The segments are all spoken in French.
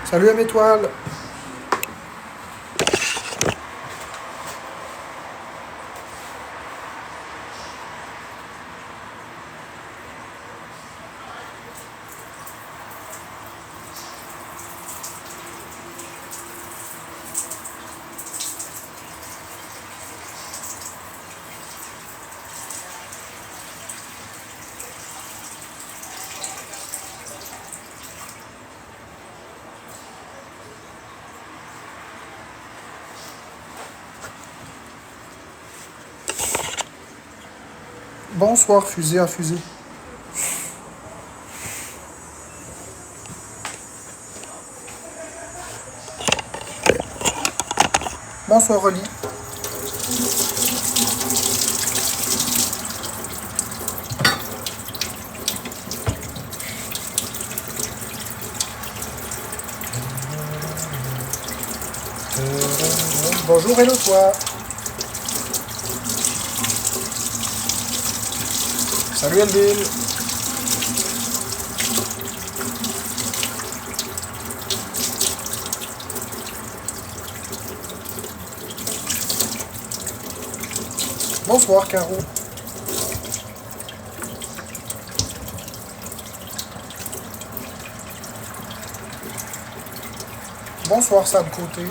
Salut à mes toiles. Bonsoir, fusée à fusée. Bonsoir, Oli. Bonjour, hello toi. Salut Elville. Bonsoir Caro. Bonsoir Sam Côté.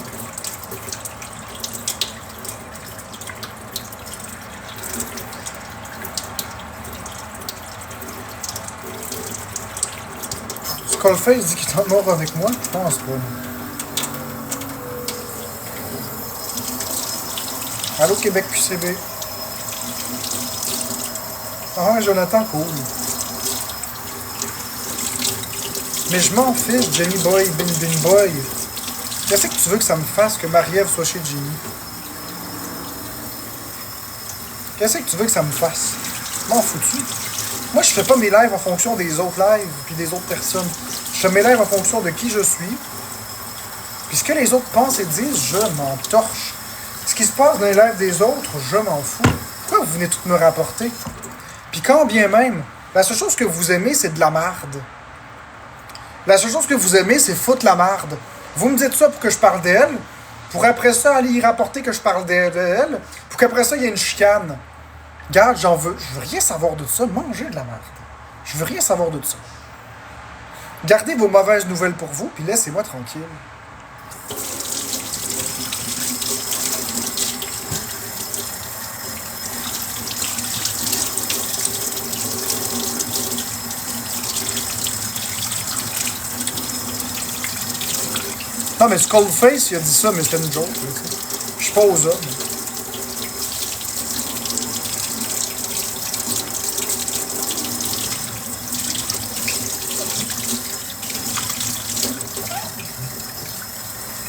Skullface dit qu'il est en mort avec moi. Je pense pas. Allô Québec QCB. Ah Jonathan, cool. Mais je m'en fiche, Jenny Boy, Bin Boy. Qu'est-ce que tu veux que ça me fasse que Marie-Ève soit chez Jenny? Qu'est-ce que tu veux que ça me fasse? M'en fous-tu? Moi, je fais pas mes lives en fonction des autres lives puis des autres personnes. Je fais mes lives en fonction de qui je suis. Puis ce que les autres pensent et disent, je m'en torche. Ce qui se passe dans les lives des autres, je m'en fous. Pourquoi vous venez tout me rapporter? Puis quand bien même, la seule chose que vous aimez, c'est de la marde. La seule chose que vous aimez, c'est foutre la marde. Vous me dites ça pour que je parle d'elle, pour après ça aller y rapporter que je parle d'elle, pour qu'après ça, il y ait une chicane. Regarde, je veux rien savoir de ça. Mangez de la merde. Je veux rien savoir de ça. Gardez vos mauvaises nouvelles pour vous, puis laissez-moi tranquille. Non, mais Skullface, il a dit ça, mais c'était une joke. Je suis pas aux hommes.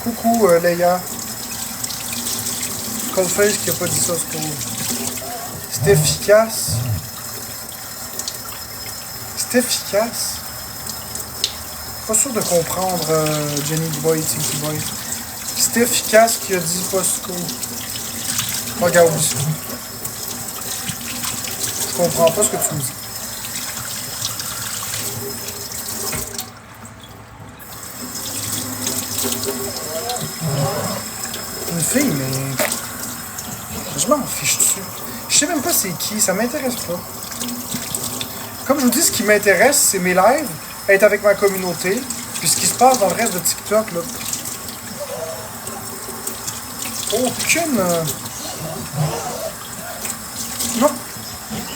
Coucou, Leia. Skullface qui a pas dit ça, Skull. C'est efficace. C'est efficace. Pas sûr de comprendre Jenny Boy, Tinky Boy. C'est efficace qui a dit pas Skull. Regarde ça. Je comprends pas ce que tu me dis. Une fille, mais... Je m'en fiche dessus. Je sais même pas c'est qui, ça m'intéresse pas. Comme je vous dis, ce qui m'intéresse, c'est mes lives, être avec ma communauté, puis ce qui se passe dans le reste de TikTok, là. Aucune... Non.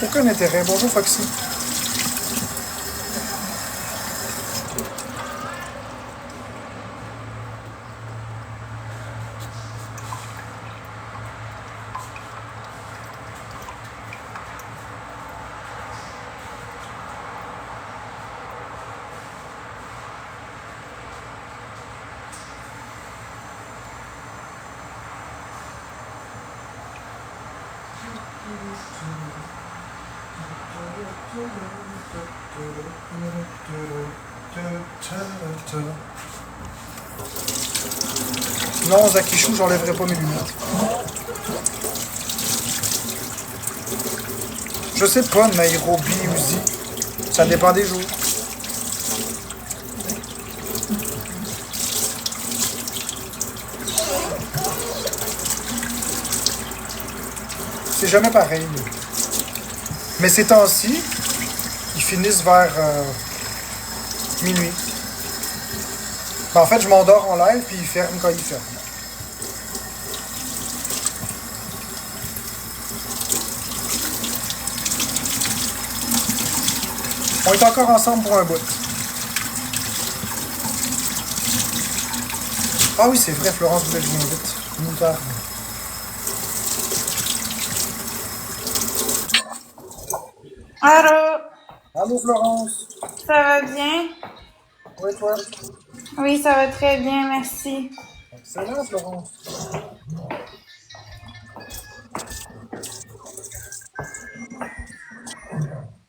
Aucun intérêt. Bonjour, Foxy. Non, Zakishou, j'enlèverai pas mes lunettes. Je sais pas, Nairobi, Uzi. Ça dépend des jours. jamais pareil. Mais ces temps-ci, ils finissent vers minuit. Ben, en fait, je m'endors en live, puis ils ferment quand ils ferment. On est encore ensemble pour un bout. Ah oui, c'est vrai, Florence voulait que je m'invite. Moutarde. Allô, Allô, Florence. ça va bien? Oui, toi? Oui, ça va très bien, merci. Excellent, Florence.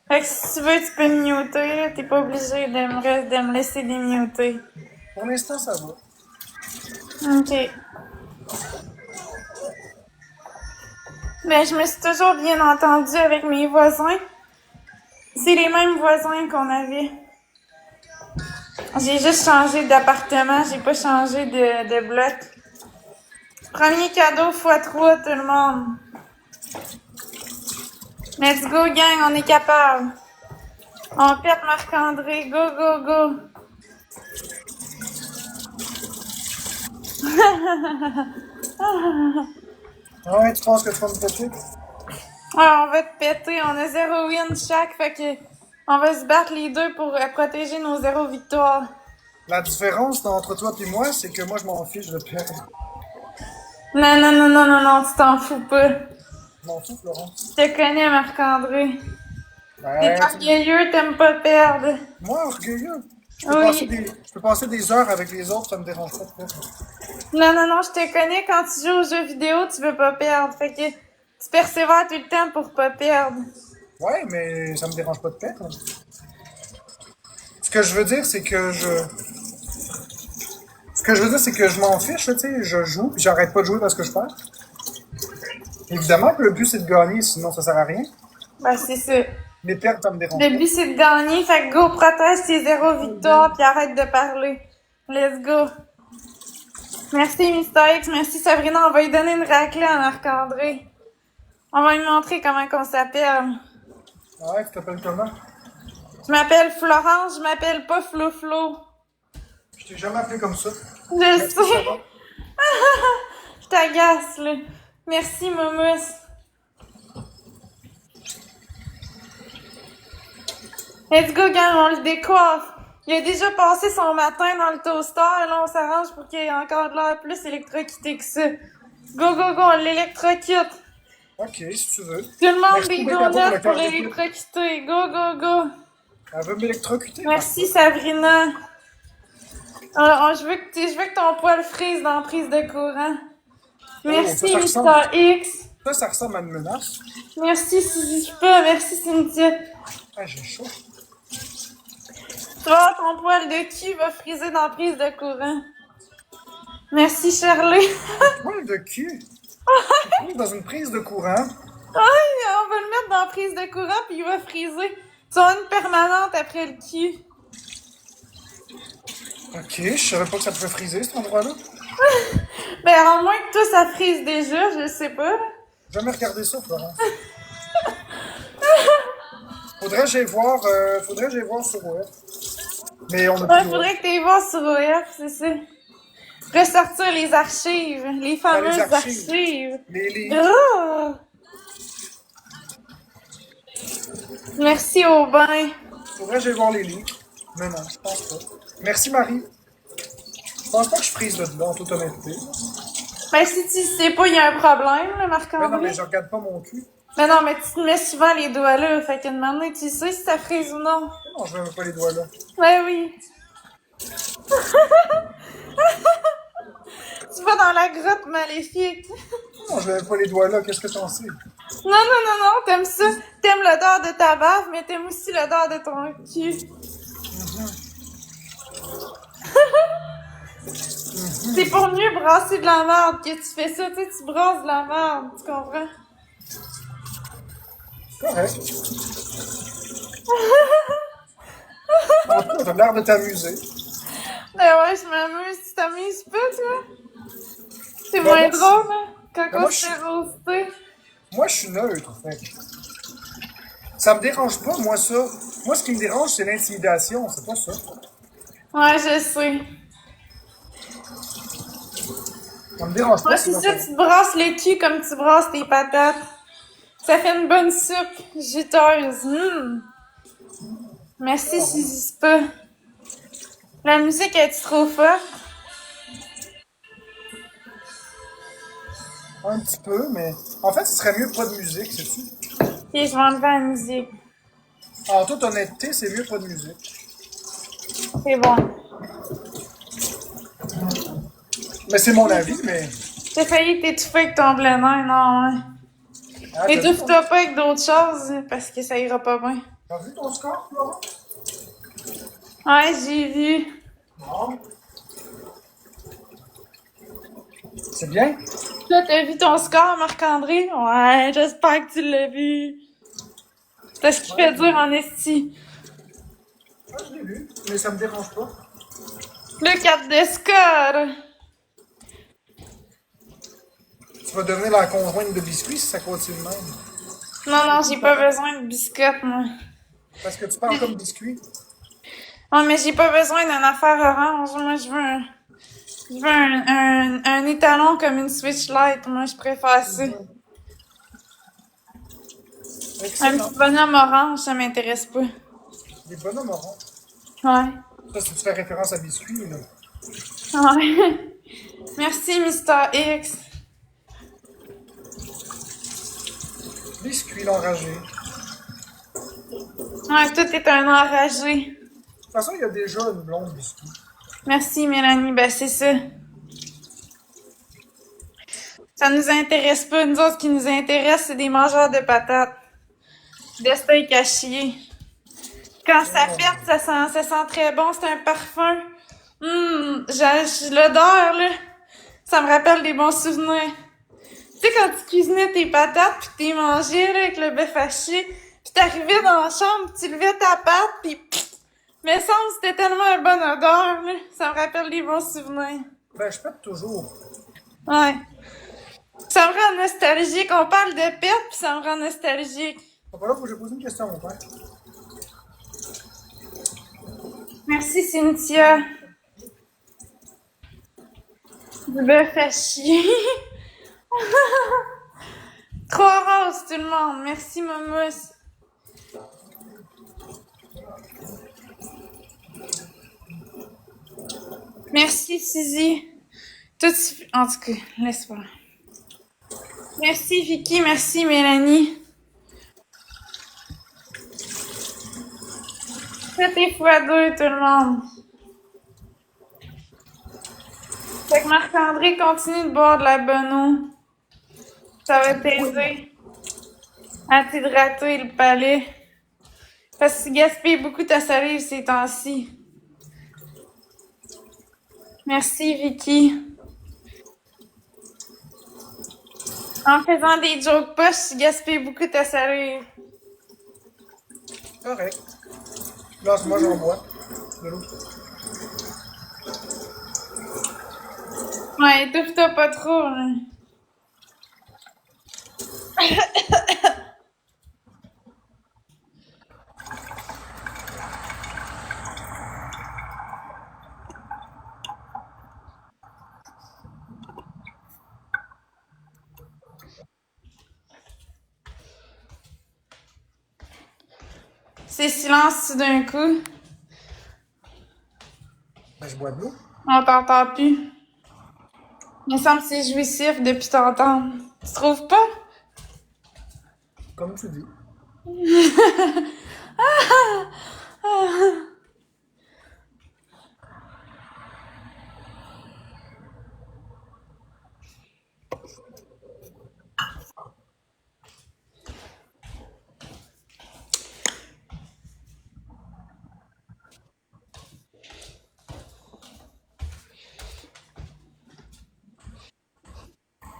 Fait que si tu veux, tu peux me muter, là. T'es pas obligé de me laisser démuter. Pour l'instant, ça va. Ok. Ben, je me suis toujours bien entendue avec mes voisins. C'est les mêmes voisins qu'on avait. J'ai juste changé d'appartement, j'ai pas changé de bloc. Premier cadeau x3, tout le monde. Let's go, gang, on est capable. On pète Marc-André, go, go, go. Ah ouais, tu penses que tu vas me péter? Ah, on va te péter, on a 0 win chaque, fait que on va se battre les deux pour protéger nos 0 victoires. La différence entre toi et moi, c'est que moi, je m'en fiche de perdre. Non, non, non, non, non, non, tu t'en fous pas. Je m'en fous, Florence. Je te connais, Marc-André. T'es Ouais, orgueilleux, t'aimes pas perdre. moi, orgueilleux. Oui. Je peux passer des heures avec les autres, ça me dérange pas de perdre. Non, non, non, je te connais, quand tu joues aux jeux vidéo, tu veux pas perdre. Fait que tu persévères tout le temps pour pas perdre. Ouais, mais ça me dérange pas de perdre. Ce que je veux dire, c'est que je m'en fiche, tu sais, je joue, puis j'arrête pas de jouer parce que je perds. Évidemment que le but, c'est de gagner, sinon ça sert à rien. Ben, c'est ça. Mais perdre, ça me dérange Le pas. but, c'est de gagner, fait que go, protège tes 0 victoires, puis arrête de parler. Let's go. Merci, Mister X. Merci, Sabrina. On va lui donner une raclée à Marc-André. On va lui montrer comment qu'on s'appelle. Ouais, tu t'appelles comment? Je m'appelle Florence, je m'appelle pas Flo-Flo. Je t'ai jamais appelé comme ça. Je Merci, sais. ça va. Je t'agace, là. Merci, Moumous. Let's go, gang, on le décoiffe. Il a déjà passé son matin dans le toaster. Là, on s'arrange pour qu'il y ait encore de l'air plus électrocuté que ça. Go, go, go, on l'électrocute. Ok, si tu veux. Tout le monde Merci des pour les cadeaux pour donuts le pour cœur d'écoute. l'électrocuter. Go, go, go. Elle veut m'électrocuter. Merci, Sabrina. Je veux que ton poil frise dans la prise de courant. Merci, ça ressemble. Mr. X. Ça ressemble à une menace. Merci, Sisyphe. Merci, Cynthia. Ah, j'ai chaud. Tu vois, ton poil de cul va friser dans la prise de courant. Merci, Shirley. Poil de cul. Tu dans une prise de courant. On va le mettre dans la prise de courant puis il va friser. Tu as une permanente après le cul. Ok, je savais pas que ça pouvait friser cet endroit-là. Ben, à moins que toi, ça frise déjà, je sais pas. J'ai jamais regardé ça, Florence. Faudrait que j'aille voir sur web. Mais on a Ouais, plus faudrait que tu ailles voir sur OF, c'est ça. Ressortir les archives, les fameuses archives. Les livres. Oh! Merci Aubin. Faudrait que j'aille voir les livres. Mais non, je pense pas. Merci, Marie. Je pense pas que je frise de là, en toute honnêteté. Ben, si tu sais pas, il y a un problème, là, Mais non, Marc-André. mais je regarde pas mon cul. Mais non, mais tu te mets souvent les doigts là, fait qu'à un moment donné, tu sais si ça frise ou non. Non, je mets pas les doigts là. Ouais, oui. Tu vas dans la grotte maléfique. Non, je mets pas les doigts là. Qu'est-ce que t'en sais? Non, non, non, non, t'aimes ça. T'aimes l'odeur de ta baffe, mais t'aimes aussi l'odeur de ton cul. C'est pour mieux brasser de la merde que tu fais ça, tu sais, tu brasses de la merde, tu comprends? Correct. En tout cas, t'as l'air de t'amuser. Ben ouais, je m'amuse. Tu t'amuses pas, toi? C'est Ben moins moi, drôle, hein? Quand ben on moi, se je- fait roaster. Moi, je suis neutre, en fait. Ça me dérange pas, moi, ça. Moi, ce qui me dérange, c'est l'intimidation, c'est pas ça. Ouais, je sais. Ça me dérange pas, Ouais, c'est sinon ça, ça... tu te brasses le cul comme tu brasses tes patates. Ça fait une bonne soupe juteuse. Merci, Ah, bon. Suzy Spa. La musique est trop forte? Un petit peu, mais... En fait, ce serait mieux pas de musique, sais-tu? Ok, je vais enlever la musique. En toute honnêteté, c'est mieux pas de musique. C'est bon. Mais c'est mon avis, mais... J'ai failli t'étouffer avec ton blender, non, ouais. Ah, Étouffe-toi pas avec d'autres choses, parce que ça ira pas bien. t'as vu ton score, Florent? Ouais, j'ai vu. Non. C'est bien? Toi, t'as vu ton score, Marc-André? Ouais, j'espère que tu l'as vu. C'est ce qu'il fait dire en esti. Ah, je l'ai vu, mais ça me dérange pas. Le 4 de score! Tu vas devenir la conjointe de biscuits si ça continue de même. Non, non, j'ai pas besoin de biscottes, moi. Parce que tu parles comme biscuit. Non, mais j'ai pas besoin d'une affaire orange. Moi, je veux un étalon comme une Switch Lite. Moi, je préfère ça. Un Excellent. petit bonhomme orange, ça m'intéresse pas. Des bonhommes orange. Ouais. Ça, si tu fais référence à biscuits, là. Ouais. Merci, Mister X. Biscuits l'enragé. Ouais, toi, t'es un enragé. De toute façon, il y a déjà une blonde biscuit. Merci, Mélanie. Ben, c'est ça. Ça nous intéresse pas. Nous autres, ce qui nous intéresse, c'est des mangeurs de patates. De steak à chier. Quand ça pète, ça sent très bon. C'est un parfum. J'ai l'odeur, là. Ça me rappelle des bons souvenirs. Tu sais, quand tu cuisinais tes patates pis t'es mangé, là, avec le bœuf haché, pis t'arrivais dans la chambre pis tu levais ta patte pis mais ça, c'était tellement une bonne odeur, là. Ça me rappelle des bons souvenirs. Ben, je pète toujours. Ouais. Ça me rend nostalgique. On parle de pète pis ça me rend nostalgique. Papa, là, faut que je pose une question à mon père. Merci, Cynthia. Du bœuf à chier. Trop rose, tout le monde. Merci, Momous. Merci, Suzy. Tout, en tout cas, laisse voir. Merci, Vicky. Merci, Mélanie. Tout est fois deux, tout le monde. Fait que Marc-André continue de boire de la bonne eau. Ça va t'aider à t'hydrater le palais. Parce que tu gaspilles beaucoup ta salive ces temps-ci. Merci, Vicky. En faisant des jokes poches, tu gaspilles beaucoup ta salive. Correct. Là, moi, j'en bois. De l'eau. Ouais, étouffe-toi pas trop, là. C'est silence tout d'un coup. Ben, je bois de l'eau. On t'entend plus. Il me semble que c'est jouissif depuis t'entendre. Tu trouves pas? Comme tu dis.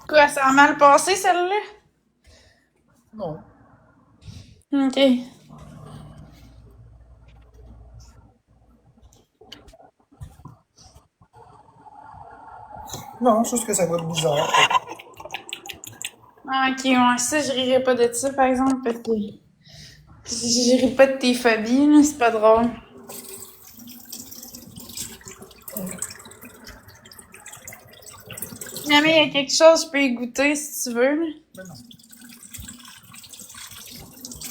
Quoi, ça a mal passé, celle-là? Non. Ok. Non, c'est juste que ça goûte bizarre. Ah, ok, ouais, ça, je rirais pas de ça, par exemple, parce que je ris pas de tes phobies, là, c'est pas drôle. Si jamais il y a quelque chose, je peux y goûter si tu veux, là, Ben non.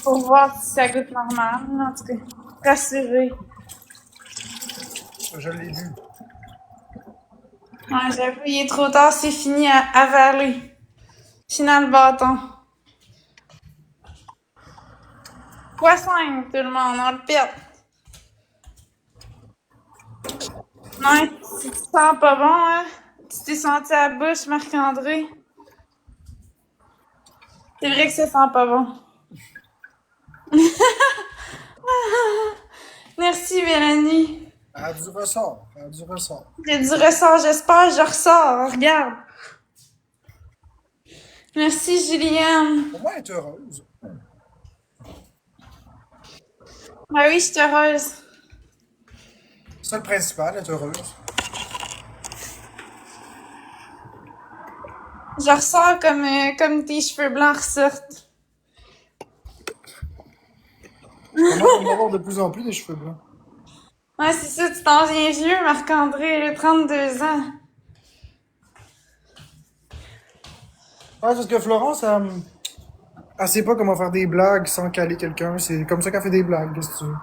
pour voir si ça goûte normal, là, en tout cas. Rassuré. Je l'ai lu. Ouais, j'avoue, il est trop tard, c'est fini à avaler. Final bâton. Poisson, tout le monde, on le pète. Ouais, si tu te sens pas bon, hein? Tu t'es senti à la bouche, Marc-André? C'est vrai que ça sent pas bon. Merci, Mélanie. Elle a du ressort. Elle a du ressort. J'ai du ressort, j'espère, je ressors. Regarde. Merci, Juliane. Au moins, elle est heureuse. Ben oui, je suis heureuse. C'est ça le principal, elle est heureuse. Je ressors comme tes cheveux blancs ressortent. Comment on va avoir de plus en plus des cheveux blancs? Ouais, c'est ça, tu t'en viens vieux, Marc-André, là, 32 ans. Ouais, parce que Florence, elle sait pas comment faire des blagues sans caler quelqu'un. C'est comme ça qu'elle fait des blagues, qu'est-ce que tu veux.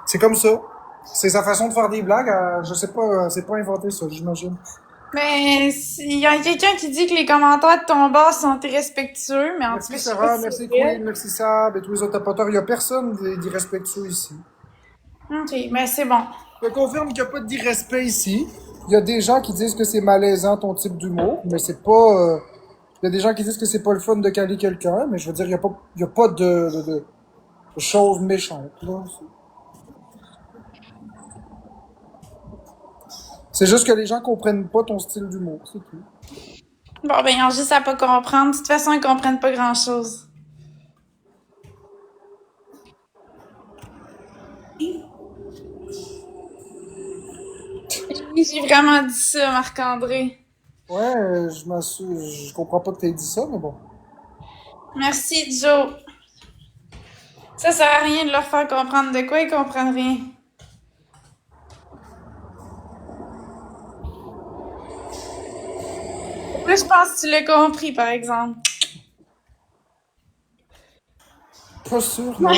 C'est comme ça. C'est sa façon de faire des blagues. Je sais pas, elle s'est pas inventé ça, j'imagine. Mais il y a quelqu'un qui dit que les commentaires de ton bar sont irrespectueux, mais en tout Merci cas, je sais Sarah, pas si merci c'est vrai. Queen, merci Sab et tous les autres tapoteurs. Il y a personne d'irrespectueux ici. Ok, ben c'est bon. Je confirme qu'il n'y a pas d'irrespect ici. Il y a des gens qui disent que c'est malaisant ton type d'humour, mais c'est pas. Il y a des gens qui disent que c'est pas le fun de caler quelqu'un, mais je veux dire, il y a pas de choses méchantes, là. C'est juste que les gens comprennent pas ton style d'humour, c'est tout. Bon, ben, ils ont juste à pas comprendre. De toute façon, ils comprennent pas grand-chose. Oui, j'ai vraiment dit ça, Marc-André. Ouais, je comprends pas que t'aies dit ça, mais bon. Merci, Joe. Ça sert à rien de leur faire comprendre de quoi, ils comprennent rien. Là, je pense que tu l'as compris, par exemple. Pas sûr, non.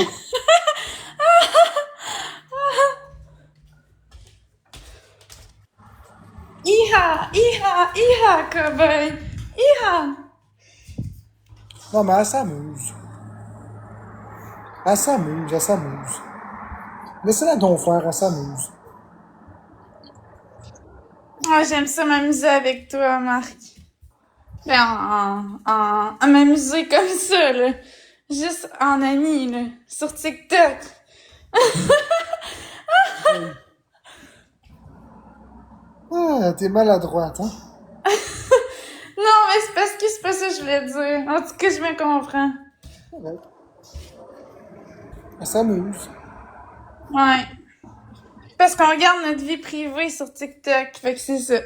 Iha, iha, iha, cowboy. Iha. Non, mais elle s'amuse. Elle s'amuse, elle s'amuse. Laissez-la donc faire, elle s'amuse. Ouais, j'aime ça m'amuser avec toi, Marc. Ben, à m'amuser comme ça, là. Juste en ami, là. Sur TikTok. Ah, t'es maladroite, hein? Non, mais c'est parce que c'est pas ça que je voulais dire. En tout cas, je me comprends. Ouais. Elle s'amuse. Ouais. Parce qu'on regarde notre vie privée sur TikTok. Fait que c'est ça.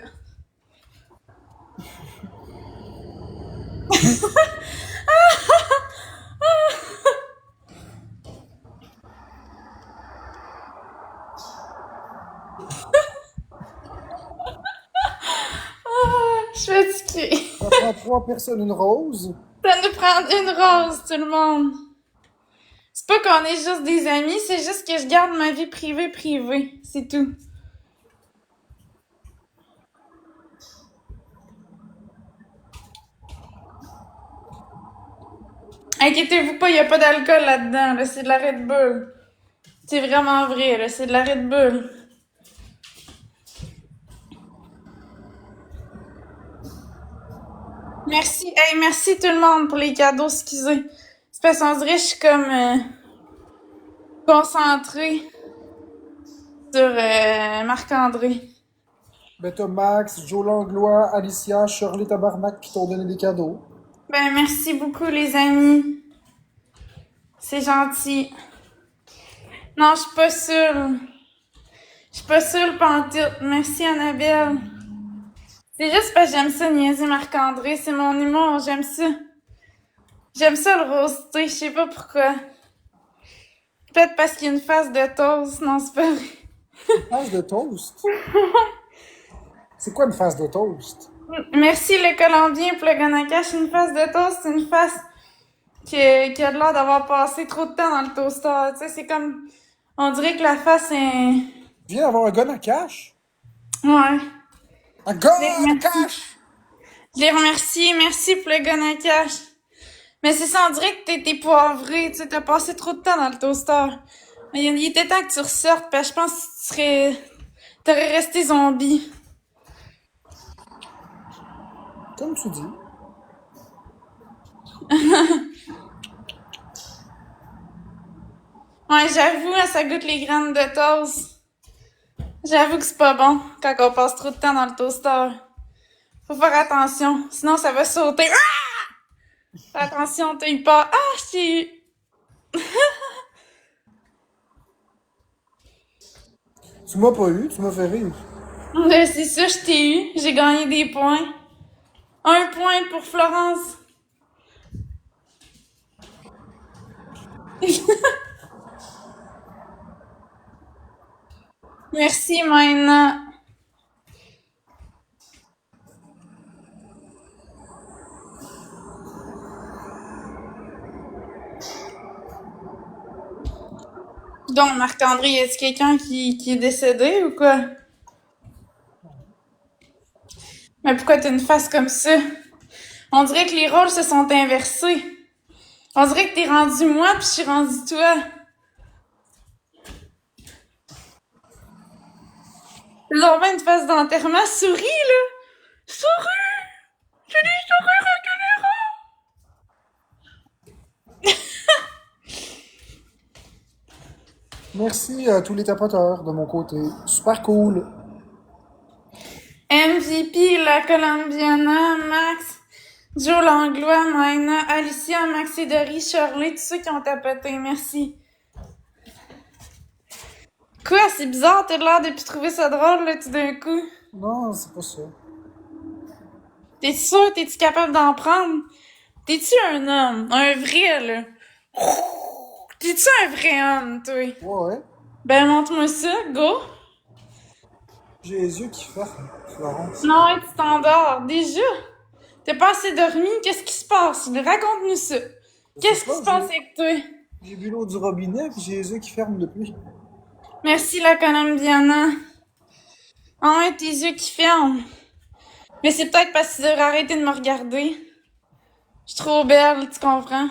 Ah, je suis fatiguée. Ça prend 3 personnes, une rose. Ça nous prend une rose, tout le monde. C'est pas qu'on est juste des amis, c'est juste que je garde ma vie privée. C'est tout. Inquiétez-vous pas, y a pas d'alcool là-dedans, là. C'est de la Red Bull. C'est vraiment vrai, là. C'est de la Red Bull. Merci. Hey, merci tout le monde pour les cadeaux, excusez. C'est parce qu'on dirait que je suis comme concentrée sur Marc-André. Ben, t'as Max, Joe Langlois, Alicia, Shirley Tabarnak qui t'ont donné des cadeaux. Ben, merci beaucoup, les amis. C'est gentil. Non, je suis pas seule. Je suis pas seule pantoute. Merci, Annabelle. C'est juste parce que j'aime ça, niaiser Marc-André. C'est mon humour, j'aime ça. J'aime ça le roasté, je sais pas pourquoi. Peut-être parce qu'il y a une face de toast, non c'est pas vrai. Une face de toast? C'est quoi une face de toast? Merci le Colombien pour le Gonakash. Une face de toast, c'est une face qui a de l'air d'avoir passé trop de temps dans le toaster. Tu sais, c'est comme... On dirait que la face est... Tu viens d'avoir un gun à cash? Ouais. Un gun à Merci. cash! Je les remercie. Merci pour le Gonakash. Mais c'est ça, on dirait que t'es poivré. Tu sais, t'as passé trop de temps dans le toaster. Il était temps que tu ressortes, parce que je pense que t'aurais resté zombie. Comme tu dis. Ouais, j'avoue, hein, ça goûte les graines de toast. J'avoue que c'est pas bon quand on passe trop de temps dans le toaster. Faut faire attention, sinon ça va sauter. Ah! Fais attention, t'as eu peur. Ah, je t'ai eu. Tu m'as pas eu, tu m'as fait rire. C'est ça, je t'ai eu. J'ai gagné des points. 1 point pour Florence. Merci, Maïna. Donc, Marc-André, y a-t-il quelqu'un qui est décédé ou quoi? Mais pourquoi t'as une face comme ça? On dirait que les rôles se sont inversés. On dirait que t'es rendu moi puis je suis rendu toi. Ils ont bien une face d'enterrement. Souris, là! Souris! J'ai dit souris, Merci à tous les tapoteurs de mon côté. Super cool. MVP, la Colombiana, Max, Joe Langlois, Maïna, Alicia, Maxi Dory, Shirley, tous ceux qui ont tapoté, merci. Quoi, c'est bizarre, t'as l'air de plus trouver ça drôle, là, tout d'un coup. Non, c'est pas ça. T'es sûr, t'es-tu capable d'en prendre? T'es-tu un homme? Un vrai, là? T'es-tu un vrai homme, toi? Ouais. Ben, montre-moi ça, go. J'ai les yeux qui ferment, Florence. Non, tu t'endors. Déjà? T'as pas assez dormi? Qu'est-ce qui se passe? Raconte-nous ça. Qu'est-ce qui se passe avec toi? J'ai bu l'eau du robinet puis j'ai les yeux qui ferment depuis. Merci, la Colombiana. Ah ouais, tes yeux qui ferment. Mais c'est peut-être parce que tu devrais arrêter de me regarder. Je suis trop belle, tu comprends?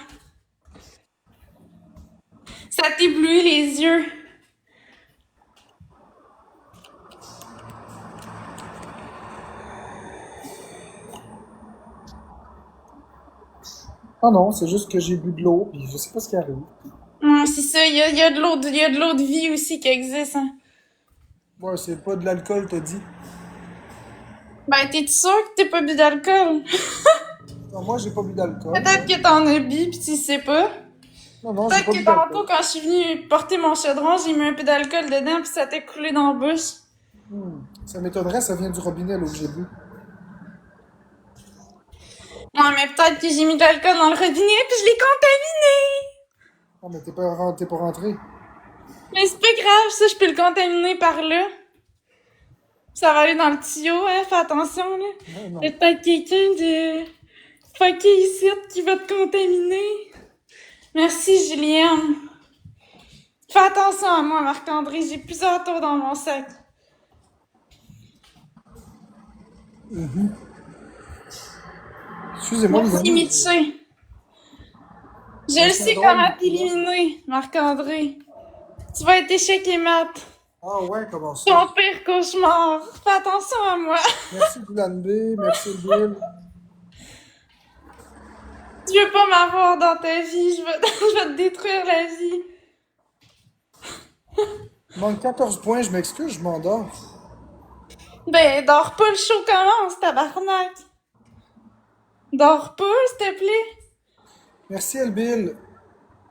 Ça t'éblouit les yeux. Ah non, c'est juste que j'ai bu de l'eau puis je sais pas ce qui arrive. Non, c'est ça, il y a de l'eau de vie aussi qui existe, hein. Ouais, c'est pas de l'alcool, t'as dit. Ben, t'es sûr que t'as pas bu d'alcool? Non, moi, j'ai pas bu d'alcool. Peut-être que t'en as bu pis tu sais pas. Non, j'ai Peut-être pas que bu tantôt, d'alcool. quand je suis venue porter mon chaudron, j'ai mis un peu d'alcool dedans pis ça t'a coulé dans la bouche. Ça m'étonnerait, ça vient du robinet, l'eau que j'ai bu. Ouais, mais peut-être que j'ai mis de l'alcool dans le robinet pis je l'ai contaminé! Ah, mais t'es pas rentré. Mais c'est pas grave, ça, je peux le contaminer par là. Ça va aller dans le tuyau, hein, fais attention, là. Ouais, non. Il y a peut-être quelqu'un de fucké ici qui va te contaminer. Merci, Julienne. Fais attention à moi, Marc-André, j'ai plusieurs tours dans mon sac. Excusez-moi, les Merci, amis. Mitché. Je le sais drôle. comment t'éliminer, Marc-André. Tu vas être échec et mat. Ah ouais, comment ça? Ton pire cauchemar. Fais attention à moi. Merci Dylan B, merci Bill. Tu veux pas m'avoir dans ta vie. Je vais te détruire la vie. Il manque 14 points, je m'excuse, je m'endors. Ben, dors pas, le show commence, tabarnak. Dors pas, s'il te plaît. Merci Elbill.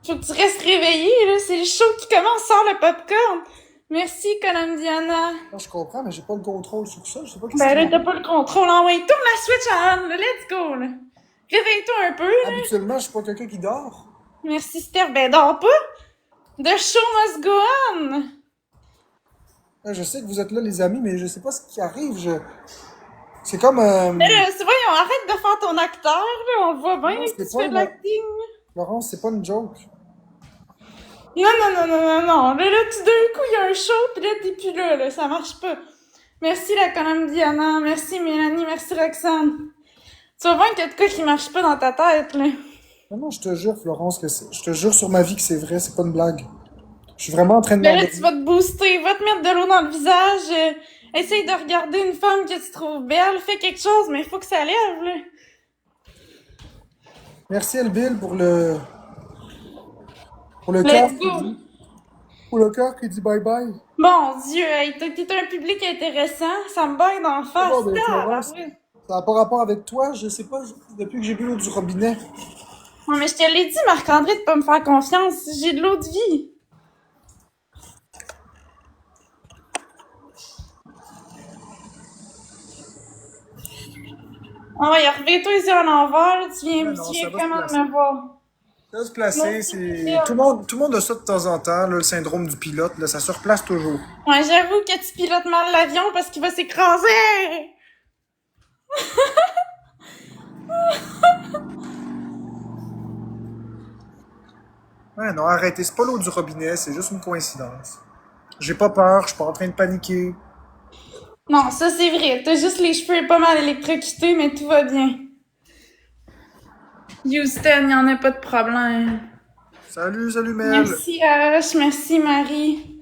Faut que tu restes réveillé, là. C'est le show qui commence, sors le popcorn. Merci, Colombiana. Ah, je comprends, mais j'ai pas le contrôle sur ça, je sais pas qu'est-ce Ben là, qu'il t'as pas le contrôle. Ah ouais, tourne la switch on, là. Let's go, là. Réveille-toi un peu, là. Habituellement, je suis pas quelqu'un qui dort. Merci, Steph. Ben, dors pas. The show must go on. Je sais que vous êtes là, les amis, mais je sais pas ce qui arrive. C'est comme... Mais là, c'est voyons, arrête de faire ton acteur, là. On le voit bien Non, que c'est tu pas fais de l'acting. Laurence, c'est pas une joke. Non, non, non, non, non, non. Là, tout d'un coup, il y a un show, pis là, t'es plus là. Ça marche pas. Merci, la colonne Diana. Merci, Mélanie. Merci, Roxane. Tu vas voir qu'il y a de quoi qui marche pas dans ta tête, là. Non, non, je te jure, Florence, je te jure sur ma vie que c'est vrai, c'est pas une blague. Je suis vraiment en train de Mais là, tu m'endormir. vas te booster. Va te mettre de l'eau dans le visage. Essaye de regarder une femme que tu trouves belle. Fais quelque chose, mais il faut que ça lève, là. Merci, Elbille, pour le cœur Let's qui go. dit, pour le cœur qui dit bye bye. Bon Dieu, hey, t'es un public intéressant. Ça me baille d'en C'est bon, face. ben, Florence, Tabarouette. ça n'a pas rapport avec toi, je sais pas, depuis que j'ai bu l'eau du robinet. Ouais, mais je te l'ai dit, Marc-André, de pas me faire confiance. J'ai de l'eau de vie. Ah ouais, reviens-toi ici à l'envers. Tu viens, Ouais, tu non, viens ça va se vraiment de placer. me voir. Ça va se placer, Non, c'est... Tout le monde a ça de temps en temps, là, le syndrome du pilote, là, ça se replace toujours. Ouais, j'avoue que tu pilotes mal l'avion parce qu'il va s'écraser. Ouais, non, arrêtez, c'est pas l'eau du robinet, c'est juste une coïncidence. J'ai pas peur, je suis pas en train de paniquer. Non, ça c'est vrai. T'as juste les cheveux pas mal électrocutés, mais tout va bien. Houston, y en a pas de problème. Salut, salut Mel. Merci H, merci Marie.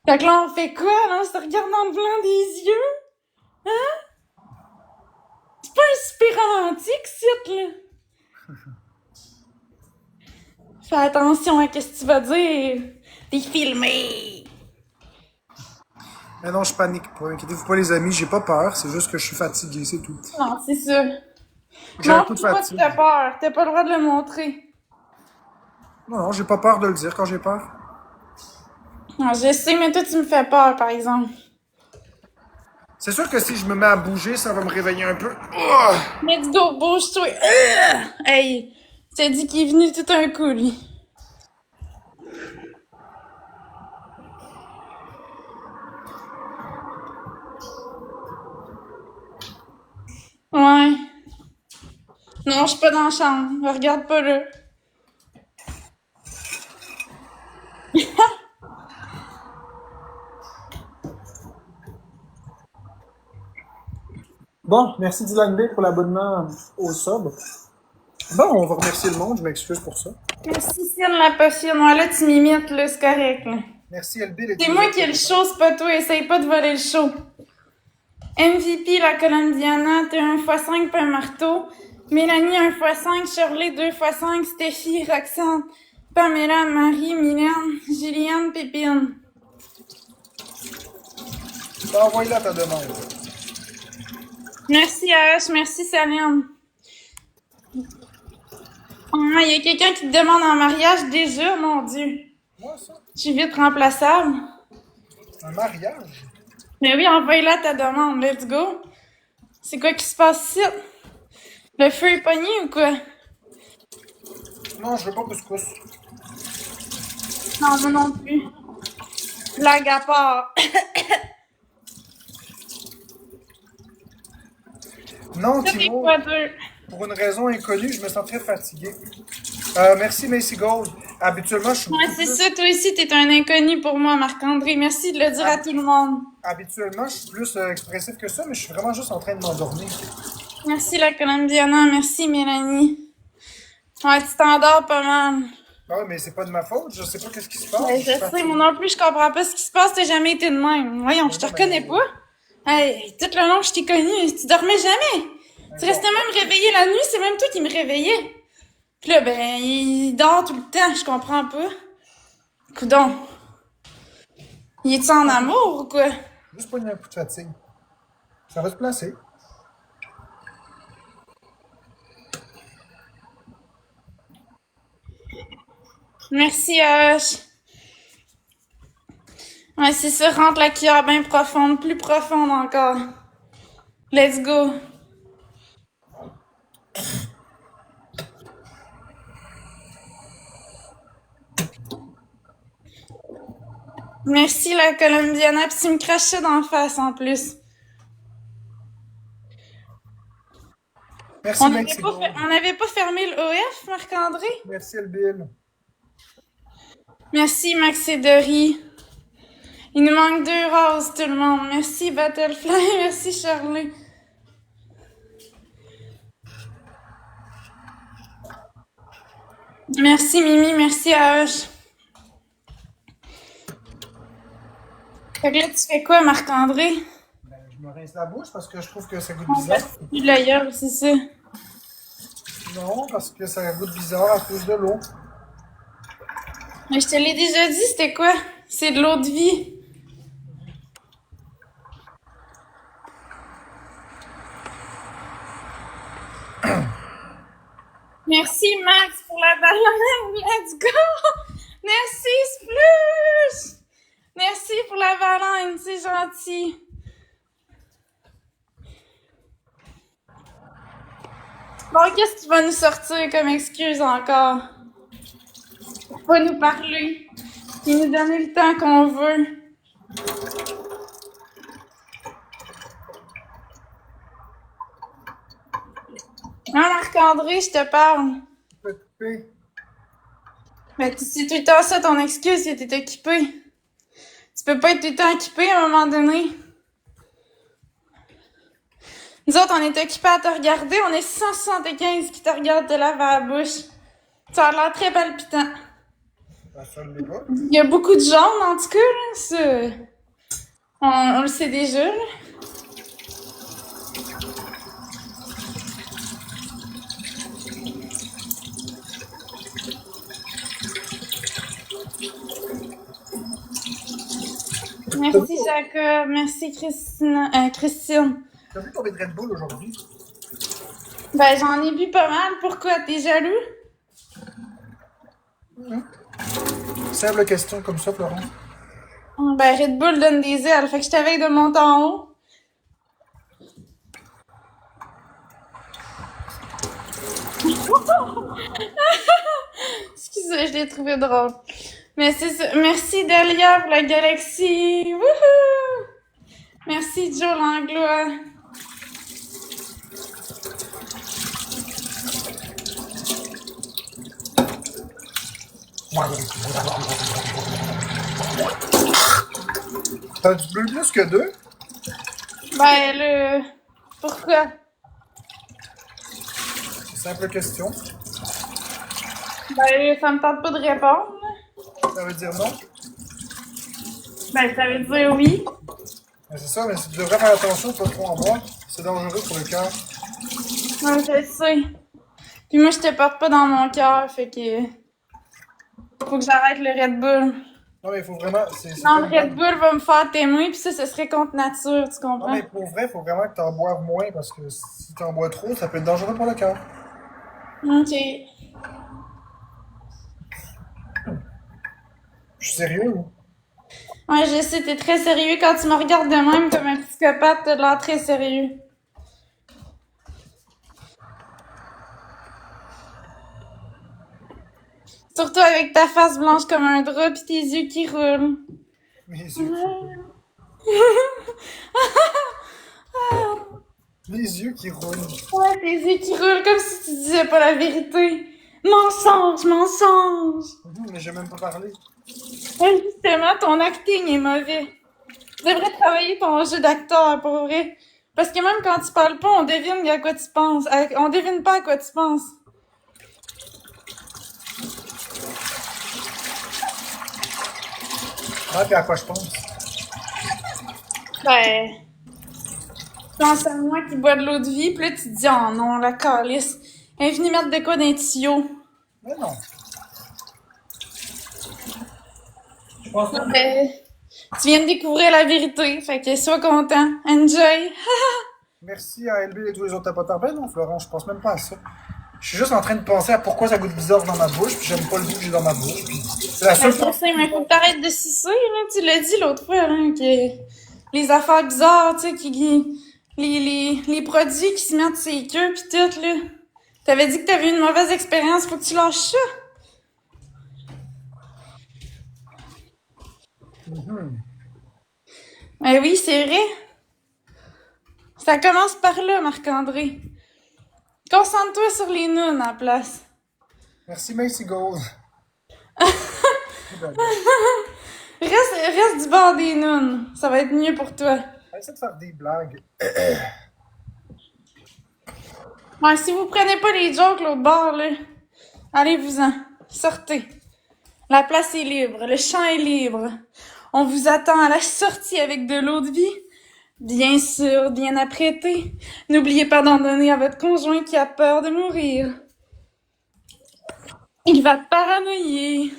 Fait que là, on fait quoi, là? On se regarde dans le blanc des yeux? Hein? C'est pas un super romantique, c'est là? Fais attention à ce que tu vas dire. T'es filmé. Mais non, je panique pas, inquiétez-vous pas les amis, j'ai pas peur, c'est juste que je suis fatigué, c'est tout. Non, c'est ça. J'ai un coup de Montre pas que fatigue. t'as peur. T'as pas le droit de le montrer. Non, non, j'ai pas peur de le dire quand j'ai peur. Non, je sais, mais toi, tu me fais peur, par exemple. C'est sûr que si je me mets à bouger, ça va me réveiller un peu. Oh! Let's go, bouge-toi. Hey, je t'ai dit qu'il est venu tout un coup, lui. Ouais. Non, je suis pas dans la chambre. Regarde pas là. Bon, merci Dylan B pour l'abonnement au sub. Bon, on va remercier le monde, je m'excuse pour ça. Merci, Sienne la pochine. Ouais, là, tu m'imites, là, c'est correct, là. Merci LB. Les C'est moi qui ai le show, c'est pas toi. Essaye pas de voler le show. MVP, la colonne Diana, t'es 1x5 pas un marteau. Mélanie, 1x5. Shirley, 2x5. Stéphie, Roxane, Pamela, Marie, Mylène, Juliane, Pépine. Envoie-la ta demande. Merci H, merci Saline. Ah, il y a quelqu'un qui te demande en mariage déjà, mon Dieu. Moi, ça? Je suis vite remplaçable. Un mariage? Mais oui, envoie-la ta demande, let's go. C'est quoi qui se passe ici? Le feu est pogné ou quoi? Non, je veux pas couscous. Non, moi non plus. Blague à part. Non, Ça, t'es Timo, quoi, deux? pour une raison inconnue, je me sens très fatigué. Merci Macy Gold. Habituellement, je suis Ouais, beaucoup c'est plus... ça, toi aussi, t'es un inconnu pour moi, Marc-André. Merci de le dire à tout le monde. Habituellement, je suis plus expressif que ça, mais je suis vraiment juste en train de m'endormir. Merci, la colonne Diana. Merci, Mélanie. Ouais, tu t'endors pas mal. Ah ouais, mais c'est pas de ma faute, je sais pas qu'est-ce qui se passe. Ouais, je sais, moi non plus, je comprends pas ce qui se passe. T'as jamais été de même. Voyons, je te reconnais pas. Hey, tout le long que je t'ai connu, tu dormais jamais. Tu restais même réveillé la nuit, c'est même toi qui me réveillais. Puis là, ben, il dort tout le temps, je comprends pas. Coudon. Il est-tu en amour ou quoi? Juste pas un coup de fatigue. Ça va se placer. Merci, H. Ouais, c'est ça, rentre la cuillère bien profonde, plus profonde encore. Let's go. Merci la Colombiana, pis tu me craches ça d'en face en plus. Merci, Mexico. On n'avait pas fermé le OF, Marc-André? Merci, Elbille. Merci, Maxédory. Il nous manque 2 roses, tout le monde. Merci, Battlefly. Merci, Charlie. Merci, Mimi. Merci, H. Fait que là, tu fais quoi, Marc-André? Ben, je me rince la bouche parce que je trouve que ça goûte bizarre. Du l'ailleurs, c'est ça. Non, parce que ça goûte bizarre à cause de l'eau. Mais je te l'ai déjà dit, c'était quoi? C'est de l'eau de vie. Merci, Max, pour la banane. Let's go! Merci, Splush! Merci pour la banane, c'est gentil. Bon, qu'est-ce que tu vas nous sortir comme excuse encore? Pour pas nous parler. Et nous donner le temps qu'on veut. Ah, Marc-André, je te parle. Tu peux couper. Mais c'est tout le temps ça ton excuse, c'est que t'es équipé. Tu peux pas être tout le temps équipé à un moment donné. Nous autres, on est occupés à te regarder. On est 175 qui te regardent te laver la bouche. Ça a l'air très palpitant. Ça ne l'est pas. Il y a beaucoup de jaunes, en tout cas, là. Ça. On le sait déjà, là. Merci, Jacob. Merci, Christine. T'as vu combien de Red Bull aujourd'hui? Ben, j'en ai bu pas mal. Pourquoi? T'es jaloux? Simple question comme ça, Florent. Ben, Red Bull donne des ailes. Fait que je t'avais de monter en haut. Excusez, je l'ai trouvé drôle. Mais c'est ça. Merci Delia pour la galaxie. Wouhou! Merci Joe Langlois. T'as du bleu plus que 2? Ben, pourquoi? Simple question. Ben, ça me tente pas de répondre. Ça veut dire non? Ben, ça veut dire oui. Ben, c'est ça, mais tu devrais faire attention, pas trop en boire. C'est dangereux pour le cœur. Ouais, je sais. Puis moi, je te porte pas dans mon cœur, fait que... Faut que j'arrête le Red Bull. Non, mais il faut vraiment... Non, le Red Bull va me faire témoin, puis ça, ce serait contre nature, tu comprends? Non, mais pour vrai, il faut vraiment que t'en boives moins, parce que si t'en bois trop, ça peut être dangereux pour le cœur. Ok. Je suis sérieux, ou? Ouais, je sais, t'es très sérieux. Quand tu me regardes de même comme un psychopathe, t'as de l'air très sérieux. Surtout avec ta face blanche comme un drap pis tes yeux qui roulent. Mes yeux qui roulent. Les yeux qui roulent. Ouais, tes yeux qui roulent comme si tu disais pas la vérité. Mensonge, mensonge! Mais j'ai même pas parlé. Ouais, justement, ton acting est mauvais. Tu devrais travailler ton jeu d'acteur, pour vrai. Parce que même quand tu parles pas, on devine à quoi tu penses. On devine pas à quoi tu penses. Ah, puis à quoi je pense? Ben... Tu penses à moi qui bois de l'eau de vie, pis là, tu te dis, oh non, la calice. Elle est venue mettre de quoi dans les tuyaux. Mais non. Je pense que... Ben, tu viens de découvrir la vérité, fait que sois content. Enjoy! Merci à LB et tous les autres tapoteurs. Ben non, Florent, je pense même pas à ça. Je suis juste en train de penser à pourquoi ça goûte bizarre dans ma bouche, puis j'aime pas le goût que j'ai dans ma bouche, puis C'est la seule Je fois. sais, mais faut que t'arrêtes de sucer, là. Tu l'as dit l'autre fois, là, que les affaires bizarres, tu sais, les produits qui se mettent sur les queues pis tout, là. T'avais dit que t'avais eu une mauvaise expérience, faut que tu lâches ça. Ben oui, c'est vrai. Ça commence par là, Marc-André. Concentre-toi sur les nounes à la place. Merci, Macy Gold. Reste du bord des nounes. Ça va être mieux pour toi. Essaie de faire des blagues. Ouais, si vous prenez pas les jokes l'autre bord, là, allez-vous-en. Sortez. La place est libre. Le champ est libre. On vous attend à la sortie avec de l'eau de vie. Bien sûr, bien apprêté. N'oubliez pas d'en donner à votre conjoint qui a peur de mourir. Il va paranoïer.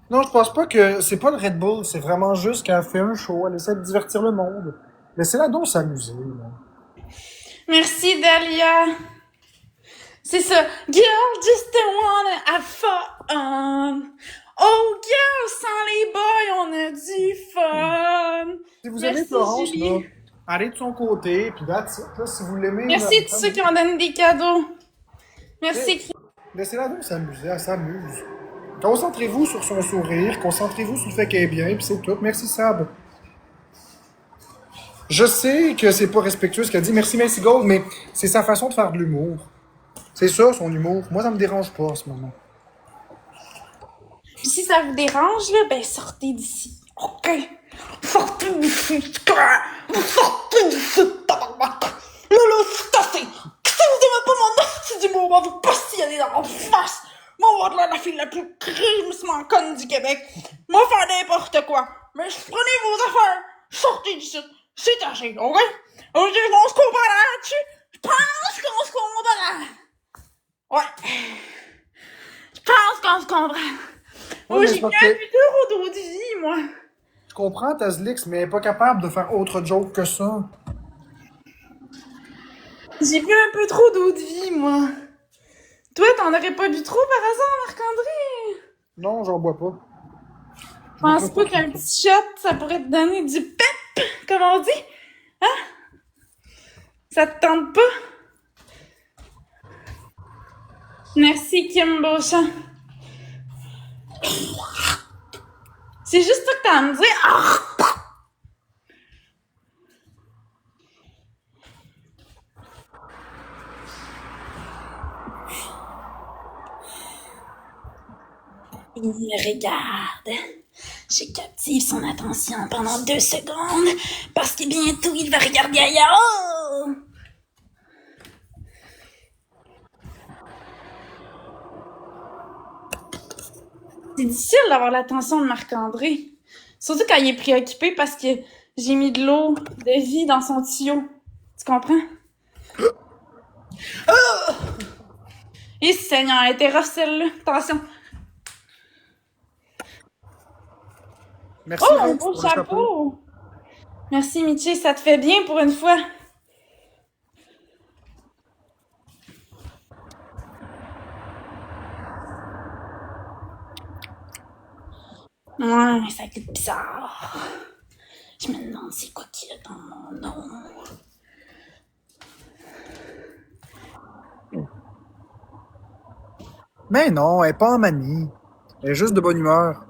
Non, je pense pas que c'est pas le Red Bull, c'est vraiment juste qu'elle fait un show, elle essaie de divertir le monde. Laissez-la donc s'amuser, là. Merci, Dahlia. C'est ça. Girl, just wanna have fun. Oh, girl, sans les boys, on a du fun. Si vous Merci, aimez Florence, Julie. là, allez de son côté, puis that's it, là, si vous l'aimez... Merci là, à tous ceux qui ont donné des cadeaux. Merci, Chris. Laissez-la donc s'amuser, elle s'amuse. Concentrez-vous sur son sourire, concentrez-vous sur le fait qu'elle est bien, puis c'est tout. Merci, Sab. Je sais que c'est pas respectueux ce qu'elle dit, merci, Macy Gold, mais c'est sa façon de faire de l'humour. C'est ça, son humour. Moi, ça me dérange pas en ce moment. Puis si ça vous dérange, là, ben sortez d'ici. OK? Sortez d'ici. Sortez d'ici, tabarnak. Là, c'est assez. Si vous aimez pas mon hostie d'humour, on va vous postiller dans la face. Moi, on va être la fille la plus crissement conne du Québec. Moi, faire n'importe quoi. Mais prenez vos affaires. Sortez d'ici. C'est assez, OK? On se comprend là-dessus. Je pense qu'on se comprend. Ouais. Je pense qu'on se comprend. Ouais, Oh, mais j'ai c'est bien parce que- vu deux d'eau de vie, moi. Je comprends Tazlix, mais elle est pas capable de faire autre joke que ça. J'ai bu un peu trop d'eau de vie, moi. Toi, t'en aurais pas bu trop par hasard, Marc-André? Non, j'en bois pas. Je pense pas qu'un petit shot, ça pourrait te donner du pep, comme on dit. Hein? Ça te tente pas? Merci, Kim Beauchamp. C'est juste ça que t'as à me dire. Ah! Il me regarde. Je captive son attention pendant 2 secondes parce que bientôt il va regarder ailleurs. C'est difficile d'avoir l'attention de Marc-André. Surtout quand il est préoccupé parce que j'ai mis de l'eau de vie dans son tuyau. Tu comprends? Oh! Et Seigneur, elle était rough celle-là. Attention. Merci, Oh, mon Rex, beau pour le chapeau! Merci, Michi, ça te fait bien pour une fois. Ouais, ça goûte bizarre. Je me demande c'est quoi qu'il y a dans mon nom. Mais non, elle est pas en manie. Elle est juste de bonne humeur.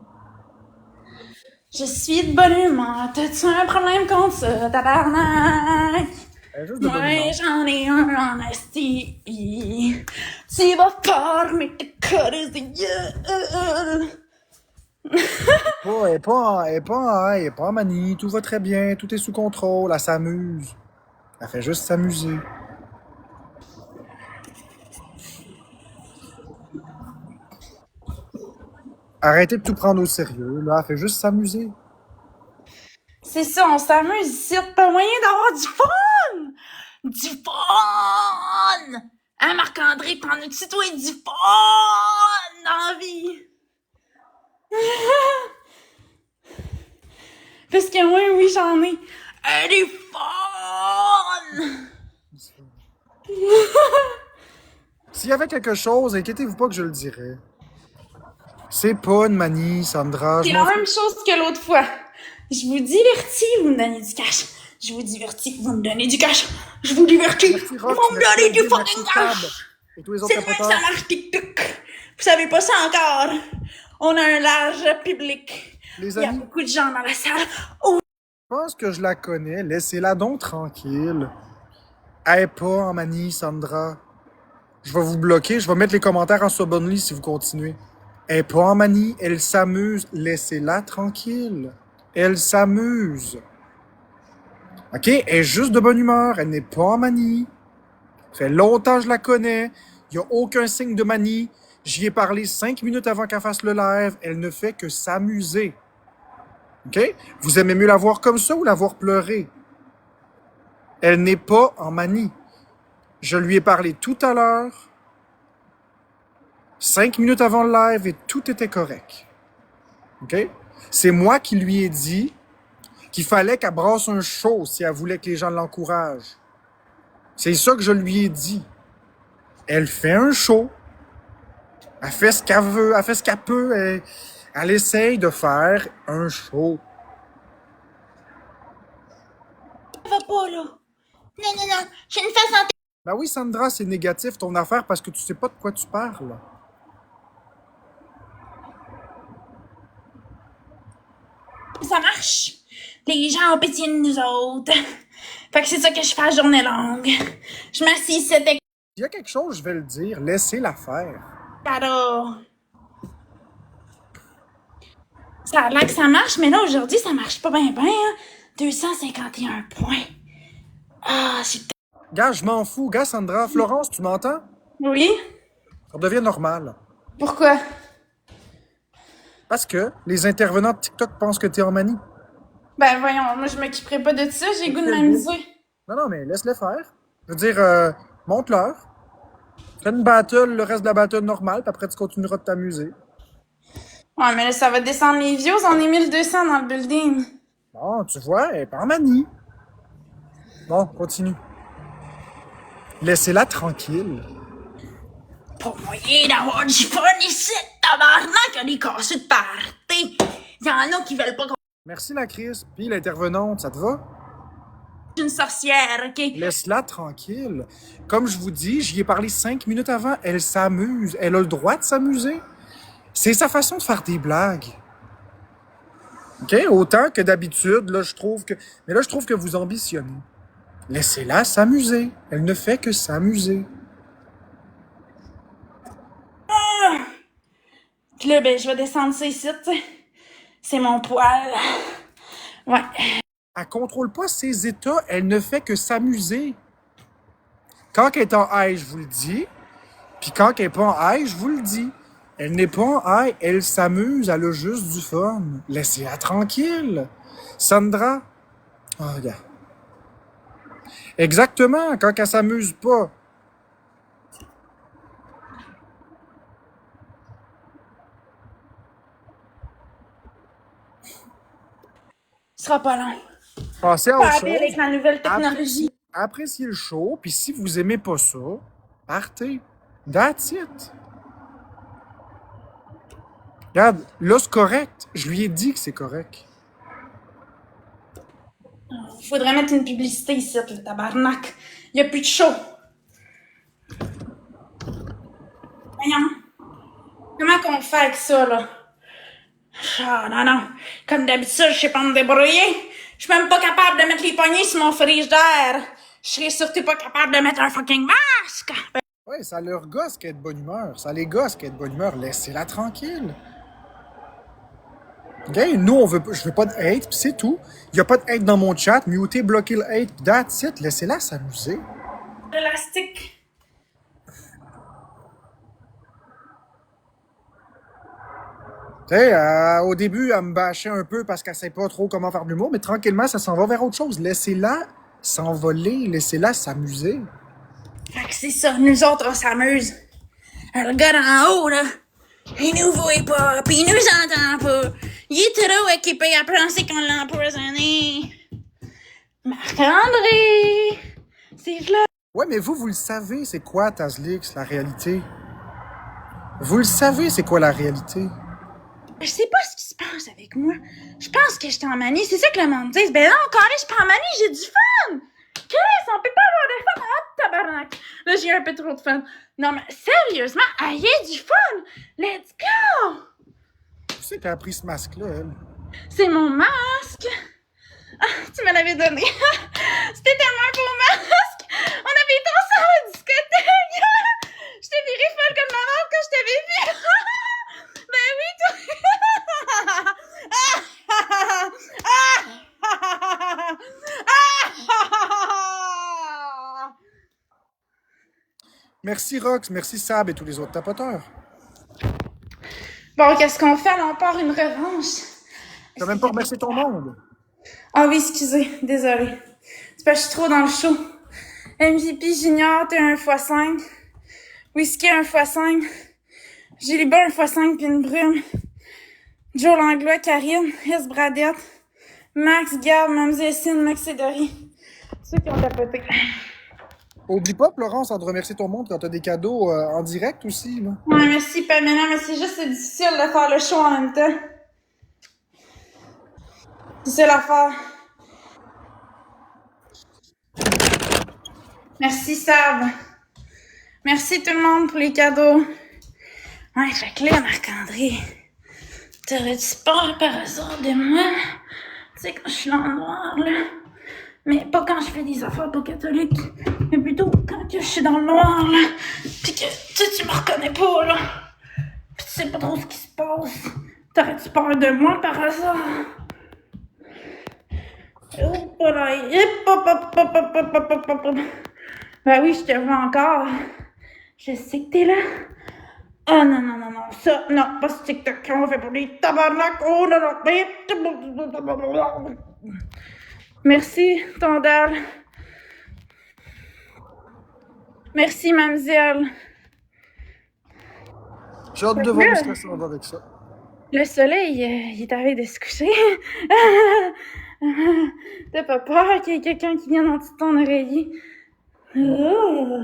Je suis de bonne humeur. T'as-tu un problème contre ça, tabarnak? Elle est juste de bonne humeur. Moi, j'en ai un en esti. Tu vas farmer te coller des gueules. Elle est pas en manie. Tout va très bien. Tout est sous contrôle. Elle s'amuse. Elle fait juste s'amuser. Arrêtez de tout prendre au sérieux. Là, elle fait juste s'amuser. C'est ça, on s'amuse ici. Y'a pas moyen d'avoir du fun! Du fun! Hein, Marc-André, t'en as-tu, toi, du fun dans la vie? Parce que moi, oui, j'en ai. Du fun! S'il y avait quelque chose, inquiétez-vous pas que je le dirais. C'est pas une manie, Sandra. C'est la même chose que l'autre fois. Je vous divertis, vous me donnez du cash. Je vous divertis, vous me donnez du cash. Je vous divertis, Merci, vous Rox, me donnez du fucking merci, Tab. cash. Et tous les autres C'est le même que capoteurs. ça marche TikTok. Vous savez pas ça encore. On a un large public. Les Il y a amis, beaucoup de gens dans la salle. Oh, je pense que je la connais. Laissez-la donc tranquille. Elle est pas en manie, Sandra. Je vais vous bloquer. Je vais mettre les commentaires en sub-only si vous continuez. Elle est pas en manie. Elle s'amuse. Laissez-la tranquille. Elle s'amuse. OK? Elle est juste de bonne humeur. Elle n'est pas en manie. Ça fait longtemps que je la connais. Il n'y a aucun signe de manie. J'y ai parlé 5 minutes avant qu'elle fasse le live. Elle ne fait que s'amuser. OK? Vous aimez mieux la voir comme ça ou la voir pleurer? Elle n'est pas en manie. Je lui ai parlé tout à l'heure, 5 minutes avant le live, et tout était correct. OK? C'est moi qui lui ai dit qu'il fallait qu'elle brasse un show si elle voulait que les gens l'encouragent. C'est ça que je lui ai dit. Elle fait un show. Elle fait ce qu'elle veut, elle fait ce qu'elle peut. Elle essaye de faire un show. ça va pas, là. Non, non, non. J'ai une face en Ben oui, Sandra, c'est négatif ton affaire parce que tu sais pas de quoi tu parles. ça marche. Les gens ont pitié de nous autres. Fait que c'est ça que je fais à journée longue. Je m'assis, c'était Il y a quelque chose, je vais le dire. Laissez-la faire. cadeau. Ça a l'air que ça marche, mais là, aujourd'hui, ça marche pas bien, hein. 251 points. Ah, c'est... Gars, je m'en fous. Gars, Sandra, Florence, tu m'entends? Oui? Ça devient normal. Pourquoi? Parce que les intervenants de TikTok pensent que t'es en manie. Ben voyons, moi je m'occuperai pas de ça, j'ai le goût de m'amuser. Non, mais laisse-les faire. Je veux dire, montre-leur. Fais une battle, le reste de la battle normale, puis après tu continueras de t'amuser. Ouais, mais là, ça va descendre les views, on est 1200 dans le building. Bon, tu vois, elle est pas en manie. Bon, continue. Laissez-la tranquille. Pas moyen d'avoir du fun ici, tabarnak, y'a des cassés de party. Y'en a qui veulent pas qu'on Merci la Chris. Puis l'intervenante, ça te va? soit une sorcière, ok? Laisse-la tranquille. Comme je vous dis, j'y ai parlé 5 minutes avant. Elle s'amuse. Elle a le droit de s'amuser. C'est sa façon de faire des blagues. OK? Autant que d'habitude, là, je trouve que... Mais là, je trouve que vous ambitionnez. Laissez-la s'amuser. Elle ne fait que s'amuser. Puis là, ben, je vais descendre ça ici, tu sais. C'est mon poil. Ouais. Elle contrôle pas ses états. Elle ne fait que s'amuser. Quand elle est en high, je vous le dis. Puis quand elle est pas en high, je vous le dis. Elle n'est pas en high. Elle s'amuse. Elle a juste du fun. Laissez-la tranquille. Sandra. Oh, regarde. Exactement. Quand elle s'amuse pas. Ce sera pas long. Passez à Pas autre habile avec chose. la nouvelle technologie. Appréciez le show. Puis si vous aimez pas ça, partez. That's it. Regarde, là, c'est correct. Je lui ai dit que c'est correct. Faudrait mettre une publicité ici, le tabarnak. Y'a plus de show. Voyons. Comment qu'on fait avec ça, là? Ah, non, non. Comme d'habitude, je sais pas me débrouiller. Je suis même pas capable de mettre les poignées sur mon frigidaire. Je serais surtout pas capable de mettre un fucking masque. Ouais, ça leur gosse qu'elle est de bonne humeur. Ça les gosse qu'elle est de bonne humeur. Laissez-la tranquille. OK? Nous, je veux pas de hate, pis c'est tout. Il y a pas de hate dans mon chat. Mutez, bloquez le hate, pis that's it. Laissez-la s'amuser. Élastique. Tu sais, au début, elle me bâchait un peu parce qu'elle sait pas trop comment faire de l'humour, mais tranquillement, ça s'en va vers autre chose. Laissez-la s'envoler. Laissez-la s'amuser. Fait que c'est ça, nous autres, on s'amuse. Le gars d'en haut, là, il nous voit pas, pis il nous entend pas. Il est trop équipé à penser qu'on l'a empoisonné. Marc-André, c'est là. Ouais, mais vous le savez, c'est quoi, Tazlix, la réalité? Vous le savez, c'est quoi la réalité? Je sais pas ce qui se passe avec moi. Je pense que j'étais en manie. C'est ça que le monde dit. Ben non, quand je suis pas en manie, j'ai du fun! Chris, on peut pas avoir de fun! Ah, tabarnak! Là, j'ai un peu trop de fun. Non, mais sérieusement, ayez du fun! Let's go! Tu sais qu'elle a pris ce masque-là, elle. C'est mon masque! Ah, tu me l'avais donné. C'était tellement un beau masque! On avait été ensemble à la discothèque! Je t'ai viré folle comme ma mère quand je t'avais vu! Ben oui, toi! Merci Rox, merci Sab et tous les autres tapoteurs. Bon, qu'est-ce qu'on fait? Là, on part une revanche. T'as même pas remercié ton monde. Ah oui, excusez, désolée. C'est parce que je suis trop dans le show. MVP Junior, t'es 1x5. Whisky 1x5. Gilibert 1x5 puis une brume. Joe Langlois, Karine, S. Bradette, Max, Gab, Mamzessine, Max Cédori. Ceux qui ont tapoté. Oublie pas, Florence, de remercier ton monde quand t'as des cadeaux en direct aussi, là. Ouais, merci Pamela, mais c'est juste difficile de faire le show en même temps. C'est ça l'affaire. Merci Sab. Merci tout le monde pour les cadeaux. Ouais, fait que là, Marc-André, t'aurais-tu peur par hasard de moi? Tu sais, quand je suis dans le noir, là. Mais pas quand je fais des affaires pas catholiques, mais plutôt quand je suis dans le noir, là. Pis que tu me reconnais pas, là. Pis tu sais pas trop ce qui se passe. T'aurais-tu peur de moi par hasard? Oh, là, ben oui, je te vois encore. Je sais que t'es là. Ah non, non, non, non, ça, non, pas ce TikTok, on fait pour les tabarnak. Oh non, non. Merci, Tondal. Merci, mademoiselle. J'ai hâte de voir où ça s'en va avec ça. Le soleil, il est arrivé de se coucher. T'as pas peur qu'il y ait quelqu'un qui vienne en dessous de ton oreiller? Oh.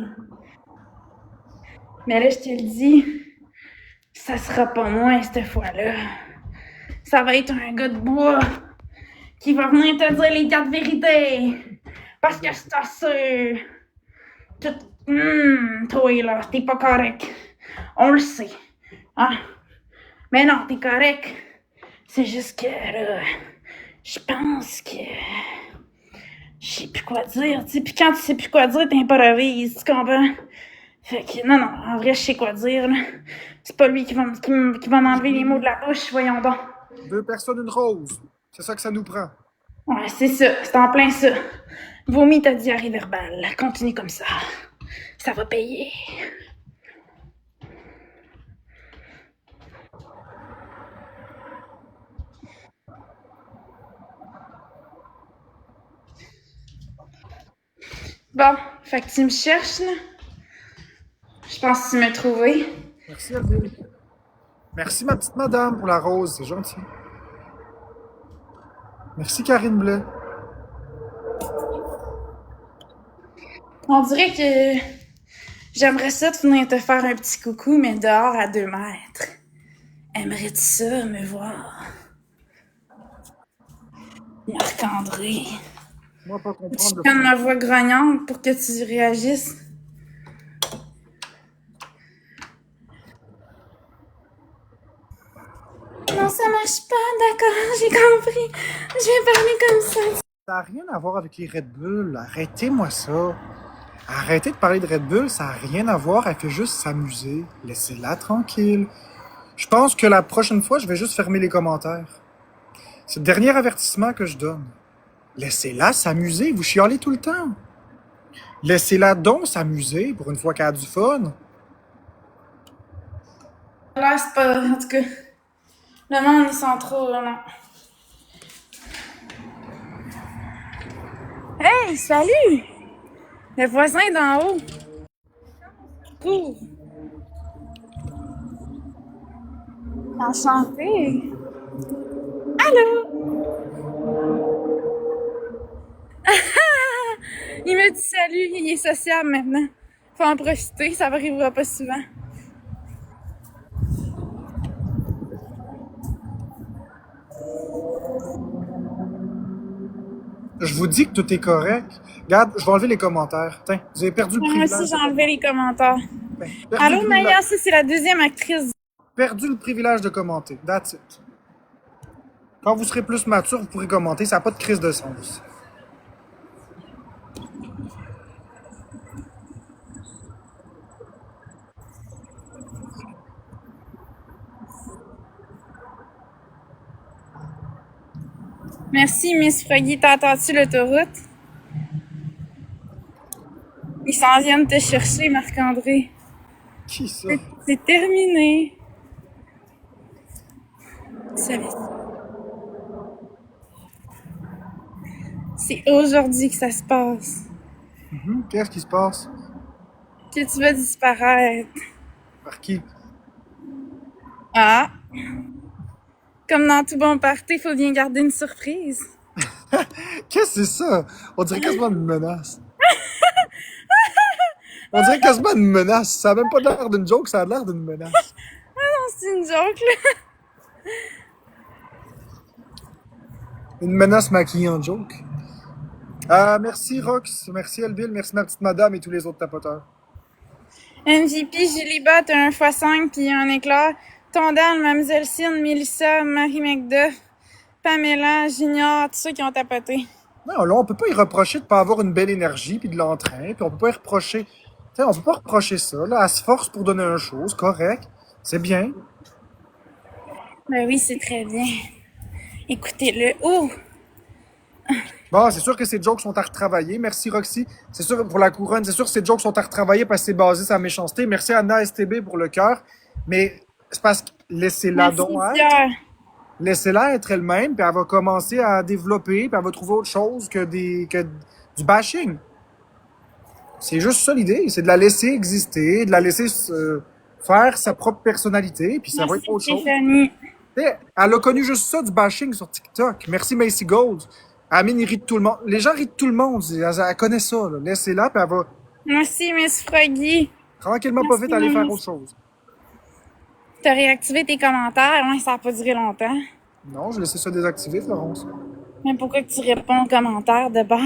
Mais là, je te le dis, ça sera pas moi cette fois-là. Ça va être un gars de bois qui va venir te dire les 4 vérités. Parce que c'est assez. Toi là, t'es pas correct. On le sait. Hein? Mais non, t'es correct. C'est juste que là, je pense que. Je sais plus quoi dire, tu sais. Puis quand tu sais plus quoi dire, t'improvises, tu comprends? Fait que non, en vrai, je sais quoi dire, là. C'est pas lui qui va m'enlever les mots de la bouche, voyons donc. 2 personnes, une rose. C'est ça que ça nous prend. Ouais, c'est ça, c'est en plein ça. Vomis ta diarrhée verbale. Continue comme ça. Ça va payer. Bon, fait que tu me cherches, là. Je pense que tu m'as trouvé. Merci, Alvin. Merci, ma petite madame, pour la rose. C'est gentil. Merci, Karine Blais. On dirait que j'aimerais ça de venir te faire un petit coucou, mais dehors à 2 mètres. Aimerais-tu ça, me voir? Marc-André. Moi, pas Tu comprendre. prennes ma voix grognante pour que tu réagisses? Non, ça marche pas, d'accord, j'ai compris. Je vais parler comme ça. Ça n'a rien à voir avec les Red Bull. Arrêtez-moi ça. Arrêtez de parler de Red Bull, ça n'a rien à voir. Elle fait juste s'amuser. Laissez-la tranquille. Je pense que la prochaine fois, je vais juste fermer les commentaires. C'est le dernier avertissement que je donne. Laissez-la s'amuser. Vous chialez tout le temps. Laissez-la donc s'amuser pour une fois qu'elle a du fun. Là, c'est pas. En tout cas, le monde, ils sont trop. Non. Hey, salut! Le voisin d'en haut. Cool. Enchanté. Allô? Il me dit salut, il est sociable maintenant. Faut en profiter, ça arrivera pas souvent. Je vous dis que tout est correct. Regarde, je vais enlever les commentaires. Tiens, vous avez perdu le Moi privilège. aussi, j'ai enlevé les commentaires. Ben, perdu, Allô, le privilège- Maya, ça, c'est la deuxième actrice. perdu le privilège de commenter. That's it. Quand vous serez plus mature, vous pourrez commenter. Ça n'a pas de crise de sens. Merci, Miss Froggy. T'as entendu l'autoroute? Ils s'en viennent te chercher, Marc-André. Qui ça? C'est terminé. Ça va. C'est aujourd'hui que ça se passe. Qu'est-ce qui se passe? Que tu vas disparaître. Par qui? Ah! Comme dans tout bon party, il faut bien garder une surprise. Qu'est-ce que c'est ça? On dirait quasiment une menace. On dirait quasiment une menace. Ça n'a même pas l'air d'une joke, ça a l'air d'une menace. Non, c'est une joke, là. Une menace maquillée en joke. Merci Rox, merci Elville, merci ma petite madame et tous les autres tapoteurs. MVP, Gillibat, un x5 puis un éclair. Tondal, Mademoiselle Cine, Mélissa, Marie McDuff, Pamela, Junior, tous ceux qui ont tapoté. Non, là, on peut pas y reprocher de pas avoir une belle énergie puis de l'entrain, puis on peut pas y reprocher. Tu sais, on peut pas reprocher ça. Là, elle se force pour donner une chose, correct. C'est bien. Ben oui, c'est très bien. Écoutez-le. Oh! Bon, c'est sûr que ces jokes sont à retravailler. Merci Roxy. C'est sûr pour la couronne, c'est sûr que ces jokes sont à retravailler parce que c'est basé sur la méchanceté. Merci Anna STB pour le cœur. Mais c'est parce que laissez-la Merci, donc être. Pierre. Laissez-la être elle-même, puis elle va commencer à développer, puis elle va trouver autre chose que du bashing. C'est juste ça l'idée, c'est de la laisser exister, de la laisser faire sa propre personnalité, puis ça va Merci, être autre chose. Stéphanie. Elle a connu juste ça du bashing sur TikTok. Merci Macy Gold. Amine, il rit de tout le monde. Les gens rient de tout le monde. Elle connaît ça. Là. Laissez-la, puis elle va Merci, Miss Froggy. tranquillement pas Merci, vite aller faire Miss. autre chose. T'as réactivé tes commentaires. Ouais, ça a pas duré longtemps. Non, je laissais ça désactivé, Florence. Mais pourquoi que tu réponds aux commentaires de bord?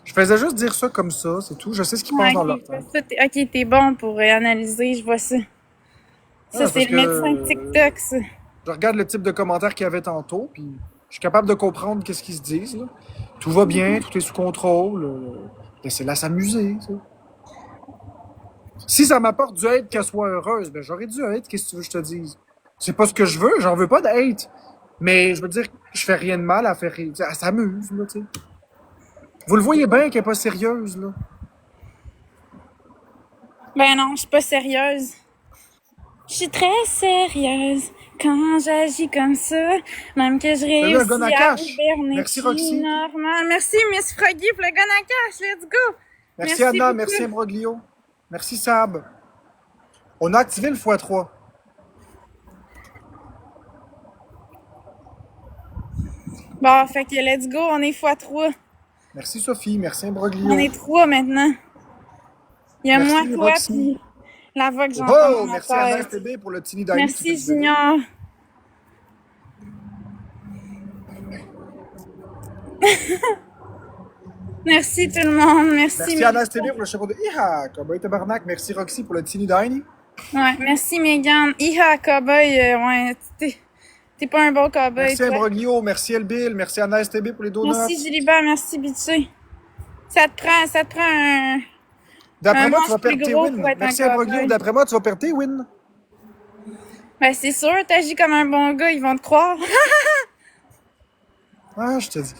Je faisais juste dire ça comme ça, c'est tout. Je sais ce qu'ils pensent dans leur tête. Ok, t'es bon pour analyser, je vois ça. Ça, parce c'est le que- médecin de TikTok, ça. Je regarde le type de commentaires qu'il y avait tantôt, puis je suis capable de comprendre qu'est-ce qu'ils se disent. Là. Tout va bien, tout est sous contrôle. Laissez-la s'amuser. Ça. Si ça m'apporte du hate qu'elle soit heureuse, ben j'aurais du hate, qu'est-ce que tu veux que je te dise? C'est pas ce que je veux, j'en veux pas de hate. Mais je veux dire, je fais rien de mal à faire rire. Elle s'amuse, là, tu sais. Vous le voyez bien qu'elle est pas sérieuse, là. Ben non, je suis pas sérieuse. Je suis très sérieuse quand j'agis comme ça. Même que je là, réussis gun à à cash. hiberner Merci, Roxy. normal. Merci, Miss Froggy, pour le gun à cash. Let's go. Merci Anna, beaucoup. merci Imbroglio. Merci Sab. On a activé le x3. Bon, fait que let's go, on est x3. Merci Sophie, merci On Imbroglio. est 3 maintenant. Il y a Merci, moi, toi, Roxy. puis la voix que j'entends Oh, dans ma merci Anna tête. STB pour le Tiny Diny. Merci, Junior. Merci tout le monde. Merci. Merci Anna STB pour le chapeau de Iha, Cowboy Tabarnak. Merci Roxy pour le Teeny Diny. Ouais, merci Megan. Iha, cowboy, ouais, t'es pas un bon cowboy, Merci toi. Imbroglio, merci Elbil, merci Anna STB pour les donuts. Merci Gilibert, merci Bitché. Ça te prend un... D'après un moi, tu vas manche plus perdre tes gros wins. pour être Merci un Imbroglio, cowboy. d'après moi, tu vas perdre tes wins. Ben c'est sûr, t'agis comme un bon gars, ils vont te croire. Ah, je te dis.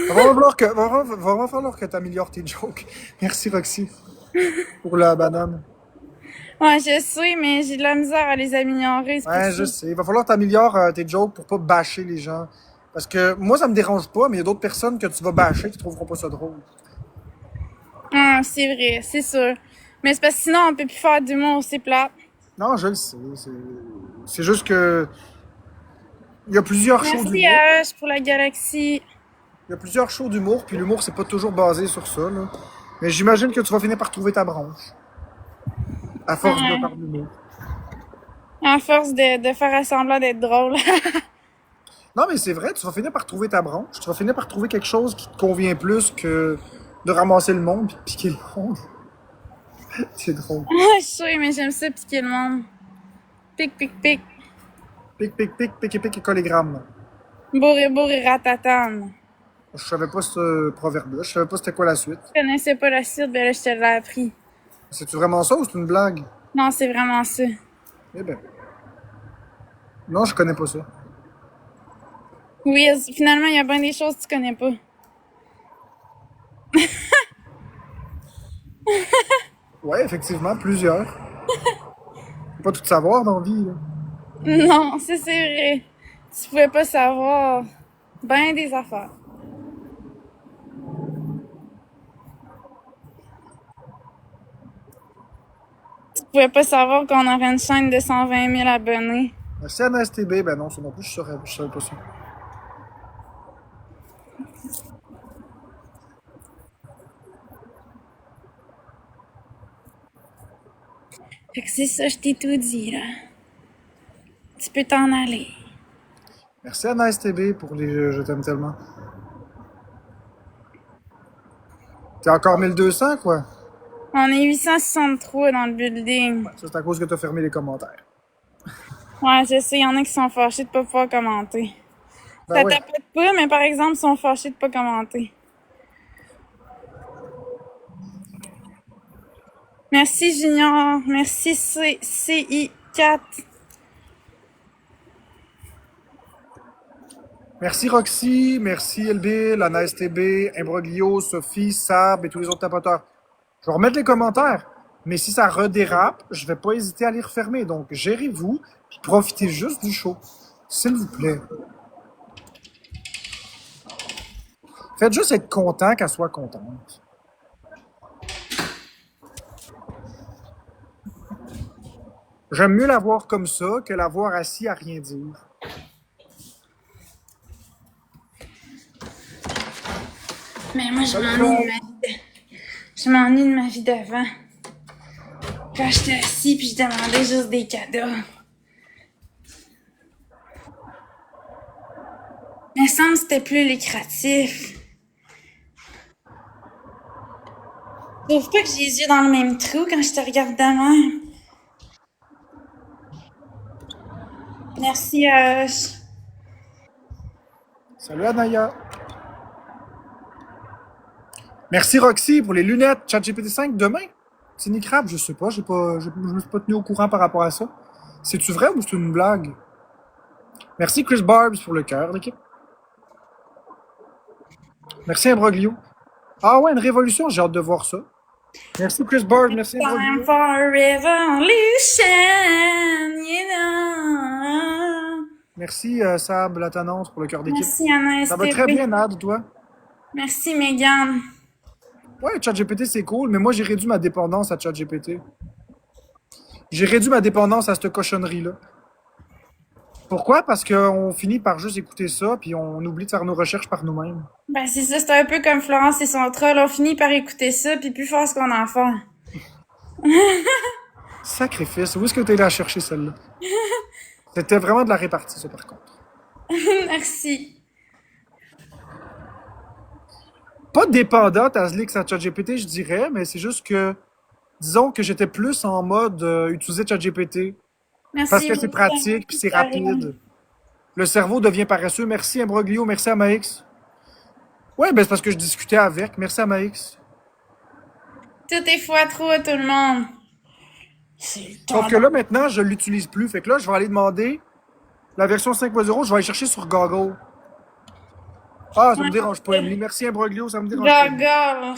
Va falloir que tu améliores tes jokes. Merci Roxy pour la banane. Ouais, je sais, mais j'ai de la misère à les améliorer. c'est Ouais, pour je ça. sais. Il va falloir que tu améliores tes jokes pour pas bâcher les gens. Parce que moi, ça me dérange pas, mais il y a d'autres personnes que tu vas bâcher qui trouveront pas ça drôle. Ah, c'est vrai, c'est sûr. Mais c'est parce que sinon, on peut plus faire d'humour, c'est plate. Non, je le sais. C'est juste que. Il y a plusieurs shows Merci d'humour. à H pour la galaxie. Il y a plusieurs shows d'humour, puis l'humour, c'est pas toujours basé sur ça. Là. Mais j'imagine que tu vas finir par trouver ta branche. À force de Ouais. parler. À force de faire semblant d'être drôle. Non, mais c'est vrai, tu vas finir par trouver ta branche. Tu vas finir par trouver quelque chose qui te convient plus que de ramasser le monde et de piquer le monde. C'est drôle. Je sais, mais j'aime ça piquer le monde. Pic, pic, pic. Pic, pic, pic, pic, pic et collégramme. Bourré, ratatane. Je savais pas ce proverbe-là. Je savais pas c'était quoi la suite. Je connaissais pas la suite, ben là, je te l'ai appris. C'est-tu vraiment ça ou c'est une blague? Non, c'est vraiment ça. Eh ben. Non, je connais pas ça. Oui, finalement, il y a bien des choses que tu connais pas. Ouais, effectivement, plusieurs. Faut pas tout savoir dans la vie, là. Non, ça c'est vrai. Tu pouvais pas savoir ben des affaires. Tu pouvais pas savoir qu'on aurait une chaîne de 120 000 abonnés. Merci à NSTB, ben non, ça non plus, je savais pas ça. Fait que c'est ça, je t'ai tout dit, là. Tu peux t'en aller. Merci à NSTB pour les je t'aime tellement. T'es encore 1200, quoi? On est 863 dans le building. Ça, c'est à cause que t'as fermé les commentaires. Ouais, je sais, il y en a qui sont fâchés de pas pouvoir commenter. Ben Ça ouais. tapote pas, mais par exemple, ils sont fâchés de pas commenter. Merci Junior. Merci CI4. Merci Roxy, merci Elbil, Anna STB, Imbroglio, Sophie, Sab et tous les autres tapoteurs. Je vais remettre les commentaires, mais si ça redérape, je vais pas hésiter à les refermer. Donc, gérez-vous, puis profitez juste du show. S'il vous plaît. Faites juste être content qu'elle soit contente. J'aime mieux la voir comme ça que la voir assis à rien dire. Mais moi, je m'ennuie de ma vie d'avant. Quand j'étais assis puis je demandais juste des cadeaux. Mais ça me semble que c'était plus lucratif. Je trouve pas que j'ai les yeux dans le même trou quand je te regarde de même. Merci, Salut Anaya. Merci Roxy pour les lunettes ChatGPT 5 demain. Tiny Crab, je sais pas, je me suis pas tenu au courant par rapport à ça. C'est-tu vrai ou c'est une blague? Merci Chris Barbs pour le cœur, l'équipe. Merci Imbroglio. Ah ouais, une révolution, j'ai hâte de voir ça. Merci Chris Barbs, merci Time Imbroglio. for a revolution, you know. Merci Sab, la tannante, pour le cœur d'équipe. Merci Anna Ça va très bien, Nad, toi? Merci Megan. Ouais, ChatGPT, c'est cool, mais moi, j'ai réduit ma dépendance à ChatGPT. J'ai réduit ma dépendance à cette cochonnerie-là. Pourquoi? Parce qu'on finit par juste écouter ça, puis on oublie de faire nos recherches par nous-mêmes. Ben c'est ça, c'est un peu comme Florence et son troll. On finit par écouter ça, puis plus fort ce qu'on en fait. Sacrifice, où est-ce que tu es allé la chercher, celle-là? C'était vraiment de la répartie, ça, par contre. Merci. Pas dépendante à Zlix à ChatGPT, je dirais, mais c'est juste que, disons que j'étais plus en mode utiliser ChatGPT, Merci. parce que c'est pratique, puis c'est rapide. Le cerveau devient paresseux. Merci Imbroglio, merci à Max. Ouais, ben c'est parce que je discutais avec. Merci à Max. Tout est fois trop à tout le monde. Sauf que là, maintenant, je l'utilise plus. Fait que là, je vais aller demander la version 5.0, je vais aller chercher sur Google. Ah, ça me dérange pas, Emily. Merci Imbroglio, ça me dérange pas. Google,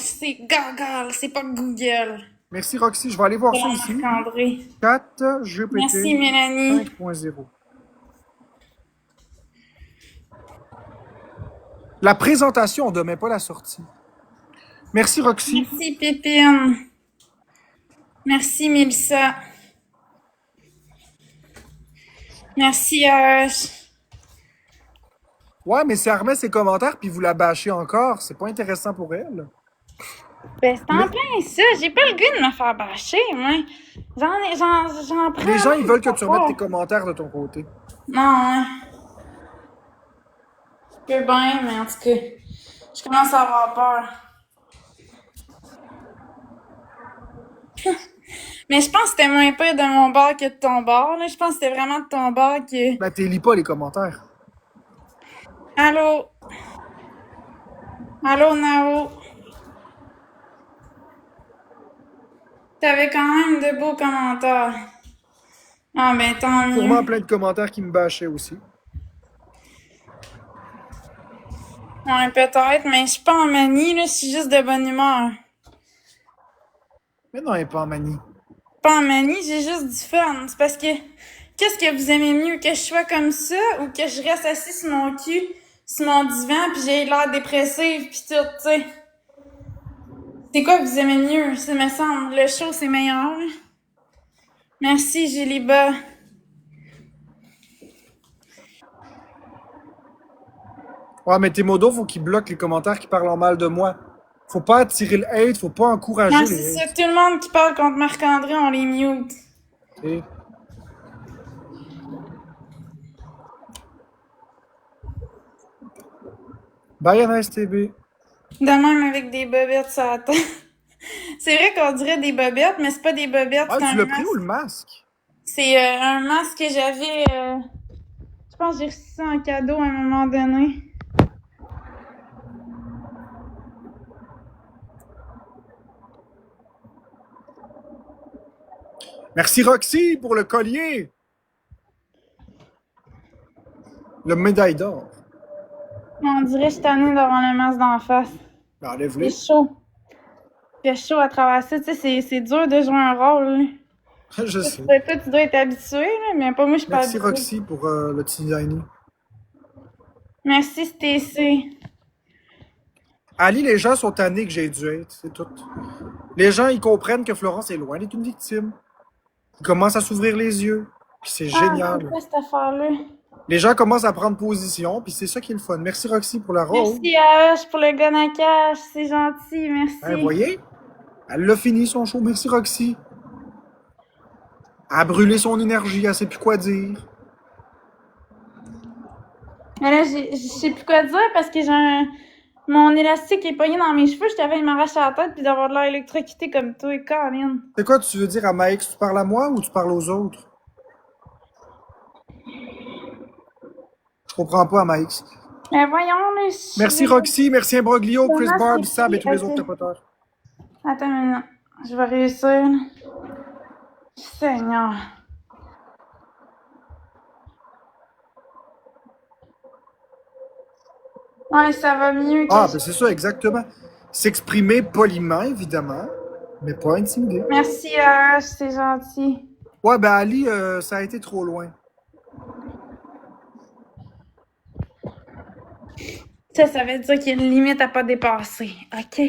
c'est pas Google. Merci Roxy, je vais aller voir ça ici. Marc-André. Chat GPT Merci Mélanie. 5.0. La présentation demain, pas la sortie. Merci Roxy. Merci Pépine. Merci Mélissa. Merci Ouais, mais si elle remet ses commentaires puis vous la bâchez encore, c'est pas intéressant pour elle. Ben, c'est en Mais plein ça. J'ai pas le goût de me faire bâcher, moi. J'en prends. les gens, ils veulent que Pas tu remettes tes peur. commentaires de ton côté. Non, ouais. Je peux bien, mais en tout cas, je commence à avoir peur. Mais je pense que c'était moins pire de mon bord que de ton bord, là. Je pense que c'était vraiment de ton bord que. Ben, t'es lis pas les commentaires. Allô? Allô, Nao? T'avais quand même de beaux commentaires. Ah, ben, tant Sûrement mieux. plein de commentaires qui me bâchaient aussi. Ouais, peut-être, mais je suis pas en manie, là. Je suis juste de bonne humeur. Mais non, elle est pas en manie. Pas en manie, j'ai juste du fun. C'est parce que, qu'est-ce que vous aimez mieux? Que je sois comme ça ou que je reste assis sur mon cul, sur mon divan, pis j'ai l'air dépressive pis tout, tu sais? C'est quoi que vous aimez mieux? Ça me semble. Le show, c'est meilleur. Merci, Géliba. Ouais, mais tes modos, faut qu'ils bloquent les commentaires qui parlent en mal de moi. Faut pas attirer le hate, faut pas Non, encourager c'est les ça. hates. Tout le monde qui parle contre Marc-André, on les mute. Et bye, NSTB. De même avec des bobettes sur la tête. C'est vrai qu'on dirait des bobettes, mais c'est pas des bobettes, Ah, c'est tu un l'as pris ou masque. le masque? C'est un masque que j'avais. Je pense que j'ai reçu ça en cadeau à un moment donné. Merci Roxy pour le collier. Le médaille d'or. On dirait que je suis tannée d'avoir le masque d'en face. Ben, Il enlève-le. fait chaud. Il fait chaud à travers ça. Tu sais, c'est dur de jouer un rôle, là. Je Toi, sais. tu dois être habitué, là, mais pas moi, je suis pas Merci habituée. Roxy pour le tiny. Merci, Stacy. Ali, les gens sont tannés que j'ai dû être, c'est tout. Les gens, ils comprennent que Florence est loin d'être une victime. Ils commencent à s'ouvrir les yeux. Puis c'est Ah, c'est génial. quoi cette affaire-là? Les gens commencent à prendre position, puis c'est ça qui est le fun. Merci Roxy pour la rose. Merci à Hush pour le gun à cash. C'est gentil, Hein, merci. voyez? Elle l'a fini son show. Merci Roxy. Elle a brûlé son énergie, elle sait plus quoi dire. Mais là, je sais plus quoi dire parce que mon élastique est pogné dans mes cheveux. Je t'avais m'arracher la tête puis d'avoir de l'air électrocuté comme toi, Colin. C'est quoi tu veux dire à Max? Tu parles à moi ou tu parles aux autres? Je comprends pas à Max. Mais voyons, là, Merci Roxy, merci Imbroglio, Chris Comment Barb, c'est Sab et écrit? tous les Ok. autres tapoteurs. Attends une minute. Je vais réussir. Là. Seigneur. Ouais, ça va mieux que Ah, ben c'est ça, exactement. S'exprimer poliment, évidemment, mais pas intimider. Merci, Hush, c'est gentil. Ouais, ben Ali, ça a été trop loin. Ça veut dire qu'il y a une limite à pas dépasser. OK?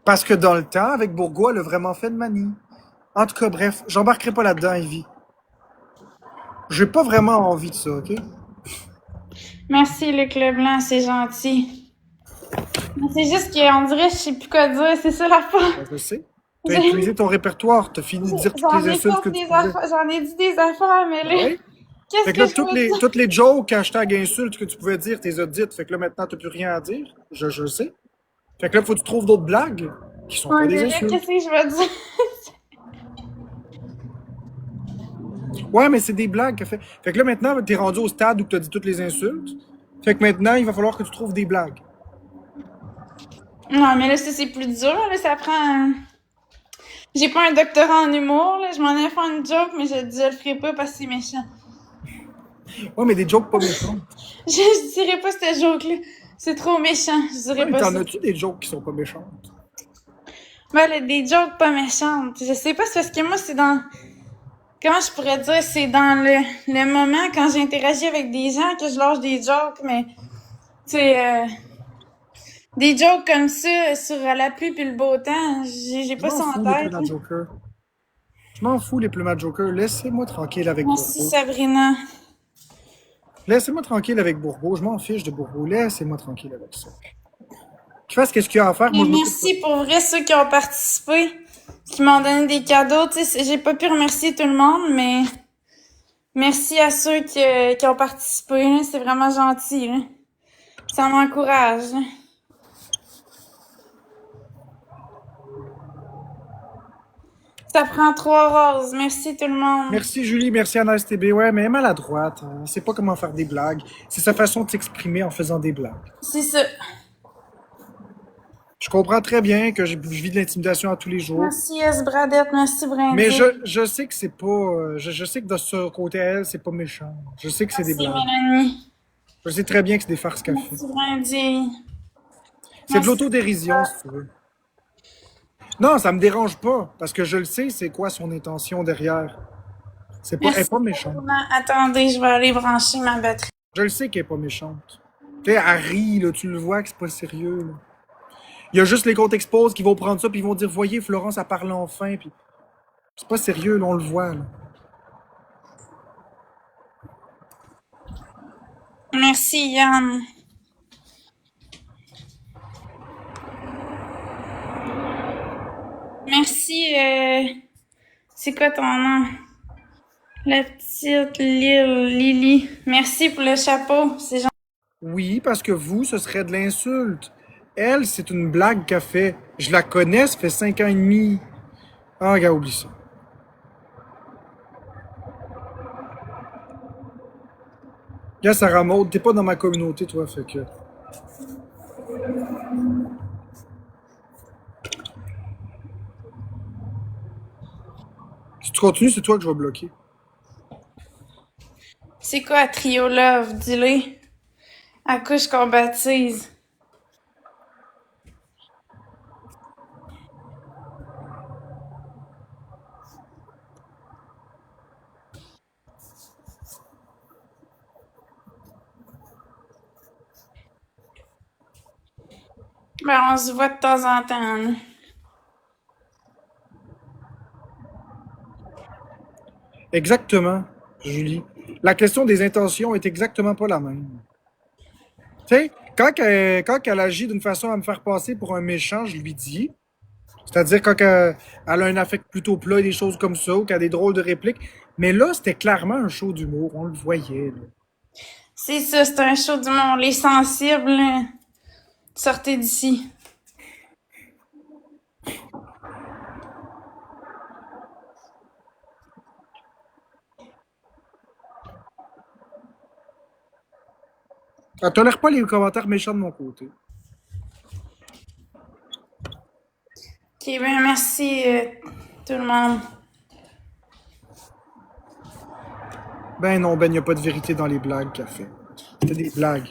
Parce que dans le temps, avec Bourgois, elle a vraiment fait de manie. En tout cas, bref, j'embarquerai pas là-dedans, Evie. J'ai pas vraiment envie de ça, OK? Merci, le club blanc, c'est gentil. Mais c'est juste qu'on dirait que je sais plus quoi dire, c'est ça la fin. Ben, je sais. T'as épuisé ton répertoire, t'as fini de dire toutes J'en les ai insultes que fait tu des pouvais. affaires, j'en ai dit des affaires, mais là, Oui. qu'est-ce Fait que que là, je veux dire? toutes les jokes, hashtag insultes que tu pouvais dire, t'es dites. Fait que là, maintenant, t'as plus rien à dire. Je le sais. Fait que là, faut que tu trouves d'autres blagues qui sont Ouais, pas des mais là, insultes. qu'est-ce que je veux dire? Ouais, mais c'est des blagues que fait. Fait que là, maintenant, t'es rendu au stade où t'as dit toutes les insultes. Fait que maintenant, il va falloir que tu trouves des blagues. Non, mais là, c'est plus dur, là, ça prend... J'ai pas un doctorat en humour, là, je m'en ai fait une joke, mais je le ferai pas parce que c'est méchant. Ouais, mais des jokes pas méchantes. Je dirais pas cette joke-là. C'est trop méchant, je dirais Ouais, mais pas t'en ça. as-tu des jokes qui sont pas méchantes? Ben, là, des jokes pas méchantes. Je sais pas, c'est parce que moi, c'est dans... Comment je pourrais dire? C'est dans le moment, quand j'interagis avec des gens, que je lâche des jokes, mais... Tu sais, des jokes comme ça, sur la pluie puis le beau temps, j'ai Je pas m'en ça en fous, les tête. plumes à Joker. Je m'en fous, les plumes à Joker. Laissez-moi tranquille avec Merci, vous. Sabrina. Laissez-moi tranquille avec Bourbeau. Je m'en fiche de Bourbeau. Laissez-moi tranquille avec ça. Qu'il fasse qu'est-ce qu'il a à faire. Moi, Et je m'occupe pas. merci pour vrai ceux qui ont participé, qui m'ont donné des cadeaux. Tu sais, j'ai pas pu remercier tout le monde, mais merci à ceux qui ont participé. Là. C'est vraiment gentil. Là. Ça m'encourage. Là. Ça prend 3 roses. Merci tout le monde. Merci Julie, merci Anaïs TB. Ouais, mais elle est maladroite. Elle sait pas comment faire des blagues. C'est sa façon de s'exprimer en faisant des blagues. C'est ça. Je comprends très bien que je vis de l'intimidation à tous les jours. Merci S. Bradette. Merci Brindille. Mais je sais que c'est pas. Je sais que de ce côté elle, c'est pas méchant. Je sais que c'est des Merci blagues. Mélanie. Je sais très bien que c'est des farces qu'elle fait. Merci Brindille. C'est de l'autodérision, si tu veux. Non, ça me dérange pas, parce que je le sais, c'est quoi son intention derrière. Elle est pas méchante. Attendez, je vais aller brancher ma batterie. Je le sais qu'elle est pas méchante. Tu sais, elle rit, là, tu le vois que c'est pas sérieux. Là. Il y a juste les comptes expose qui vont prendre ça, puis ils vont dire, voyez, Florence a parlé enfin, puis c'est pas sérieux, là, on le voit. Là. Merci Yann. Merci, c'est quoi ton nom? La petite Lily. Merci pour le chapeau, c'est gentil. Oui, parce que vous, ce serait de l'insulte. Elle, c'est une blague qu'elle fait. Je la connais, ça fait 5 ans et demi. Ah, gars, oublie ça. Gars, Sarah Maud, t'es pas dans ma communauté, toi, fait que... Si tu continues, c'est toi que je vais bloquer. C'est quoi Trio Love? Dis-le. Accouche qu'on baptise. Ben, on se voit de temps en temps. Là. Exactement, Julie. La question des intentions est exactement pas la même. Tu sais, quand elle agit d'une façon à me faire passer pour un méchant, je lui dis. C'est-à-dire quand elle a un affect plutôt plat et des choses comme ça, ou qu'elle a des drôles de répliques. Mais là, c'était clairement un show d'humour, on le voyait. Là. C'est ça, c'est un show du monde. Les sensibles, là, sortez d'ici. Elle tolère pas les commentaires méchants de mon côté. Ok, ben merci tout le monde. Ben non, Ben, il n'y a pas de vérité dans les blagues qu'elle fait. C'était des blagues.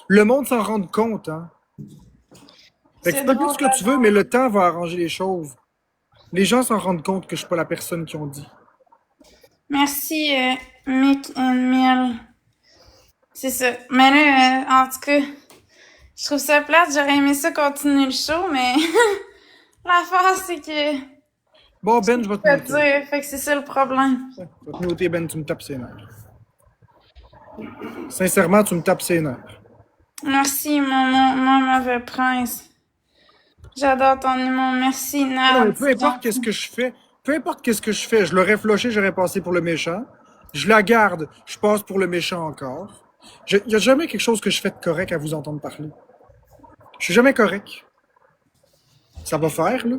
Le monde s'en rend compte, hein. Fait que tu peux dire ce que tu veux, mais le temps va arranger les choses. Les gens s'en rendent compte que je suis pas la personne qui ont dit. Merci, Mick and Miel. C'est ça. Mais là, en tout cas, je trouve ça plate. J'aurais aimé ça continuer le show, mais l'affaire, c'est que... Bon, Ben, je vais te Je noter. dire, fait que c'est ça le problème. Je vais te noter, Ben, tu me tapes ses nerfs. Sincèrement, tu me tapes ses nerfs. Merci, mon mauvais prince. J'adore ton humour. Merci, Nad. Non, mais peu importe qu'est-ce que je fais, je l'aurais floché, j'aurais passé pour le méchant. Je la garde, je passe pour le méchant encore. Il n'y a jamais quelque chose que je fais de correct à vous entendre parler. Je suis jamais correct. Ça va faire, là.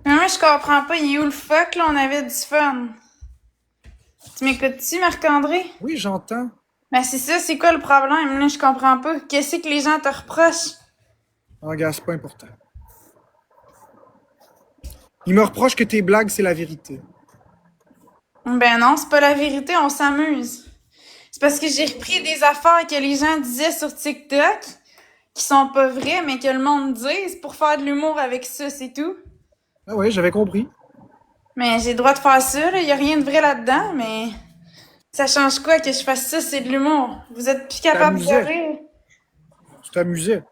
Mais moi, je comprends pas. Il est où le fuck, là? On avait du fun. Tu m'écoutes-tu, Marc-André? Oui, j'entends. Ben, c'est ça. C'est quoi le problème? Là, je comprends pas. Qu'est-ce que les gens te reprochent? Oh, gars, c'est pas important. Ils me reprochent que tes blagues, c'est la vérité. Ben non, c'est pas la vérité. On s'amuse. C'est parce que j'ai repris des affaires que les gens disaient sur TikTok qui sont pas vraies, mais que le monde dise pour faire de l'humour avec ça, c'est tout. Ah ouais, j'avais compris. Mais j'ai le droit de faire ça, là. Y a rien de vrai là-dedans, mais ça change quoi que je fasse ça? C'est de l'humour. Vous êtes plus capable de rire. Tu t'amusais.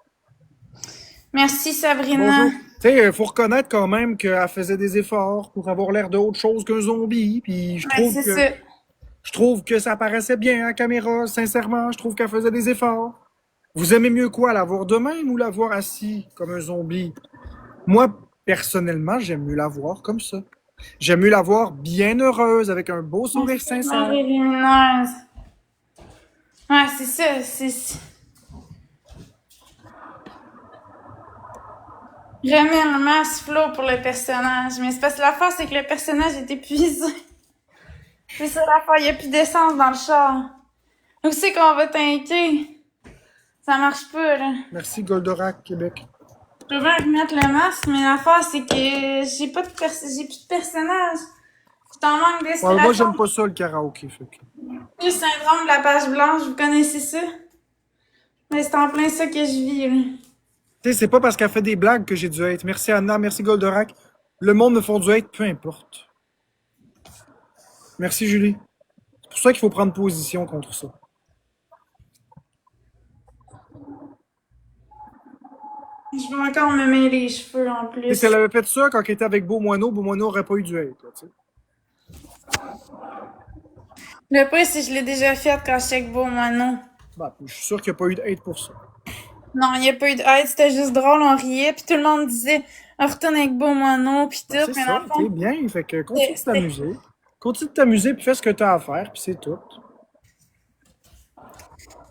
Merci, Sabrina. Bonjour. Tu sais, faut reconnaître quand même qu'elle faisait des efforts pour avoir l'air d'autre chose qu'un zombie, puis je trouve c'est que... ça. Je trouve que ça paraissait bien à caméra, sincèrement. Je trouve qu'elle faisait des efforts. Vous aimez mieux quoi, la voir de même ou la voir assis comme un zombie? Moi, personnellement, j'aime mieux la voir comme ça. J'aime mieux la voir bien heureuse, avec un beau sourire sincère. Marie lumineuse. Ouais, c'est ça. Remets un masque flow pour le personnage. Mais c'est parce que l'affaire, c'est que le personnage est épuisé. C'est ça l'affaire, il n'y a plus d'essence dans le char. Où c'est qu'on va tanker? Ça marche pas, là. Merci, Goldorak, Québec. Je veux bien remettre le masque, mais l'affaire, c'est que j'ai plus de personnage. Je t'en manque Ouais, d'inspiration. moi, j'aime pas ça, le karaoké. Fait que... Le syndrome de la page blanche, vous connaissez ça? Mais c'est en plein ça que je vis, là. Tu sais, c'est pas parce qu'elle fait des blagues que j'ai du hate. Merci, Anna. Merci, Goldorak. Le monde me font du hate, peu importe. Merci, Julie. C'est pour ça qu'il faut prendre position contre ça. Je vais encore me mêler les cheveux, en Et plus. si elle avait fait ça quand elle était avec Beaumoineau aurait pas eu du hate. Là, tu sais. Le pire, c'est que je l'ai déjà fait quand j'étais avec Beaumoineau. Bah, je suis sûr qu'il n'y a pas eu de hate pour ça. Non, il n'y a pas eu de hate, c'était juste drôle, on riait, puis tout le monde disait « Retourne avec Beaumoineau », puis tout, C'est mais dans ça, le fond... t'es bien. Fait que continue de t'amuser. Continue de t'amuser, puis fais ce que t'as à faire, puis c'est tout.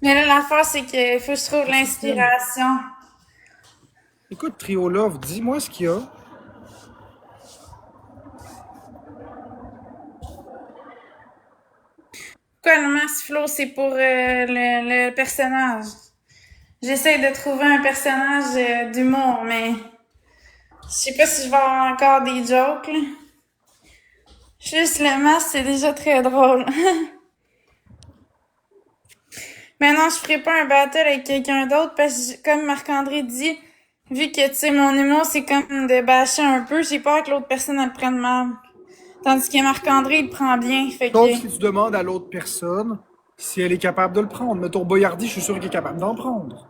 Mais là, l'affaire, c'est qu'il faut que je trouve l'inspiration. Écoute, Trio Love, dis-moi ce qu'il y a. Pourquoi le masque flow, c'est pour le personnage. J'essaie de trouver un personnage d'humour, mais je sais pas si je vais avoir encore des jokes, là. Juste le masque, c'est déjà très drôle. Mais non, je ferai pas un battle avec quelqu'un d'autre parce que, comme Marc-André dit, vu que, tu sais, mon humour, c'est comme de bâcher un peu, j'ai peur que l'autre personne elle le prenne mal. Tandis que Marc-André, il le prend bien, fait Sauf que... si tu demandes à l'autre personne si elle est capable de le prendre. Mettons, Boyardi, je suis sûr qu'il est capable d'en prendre.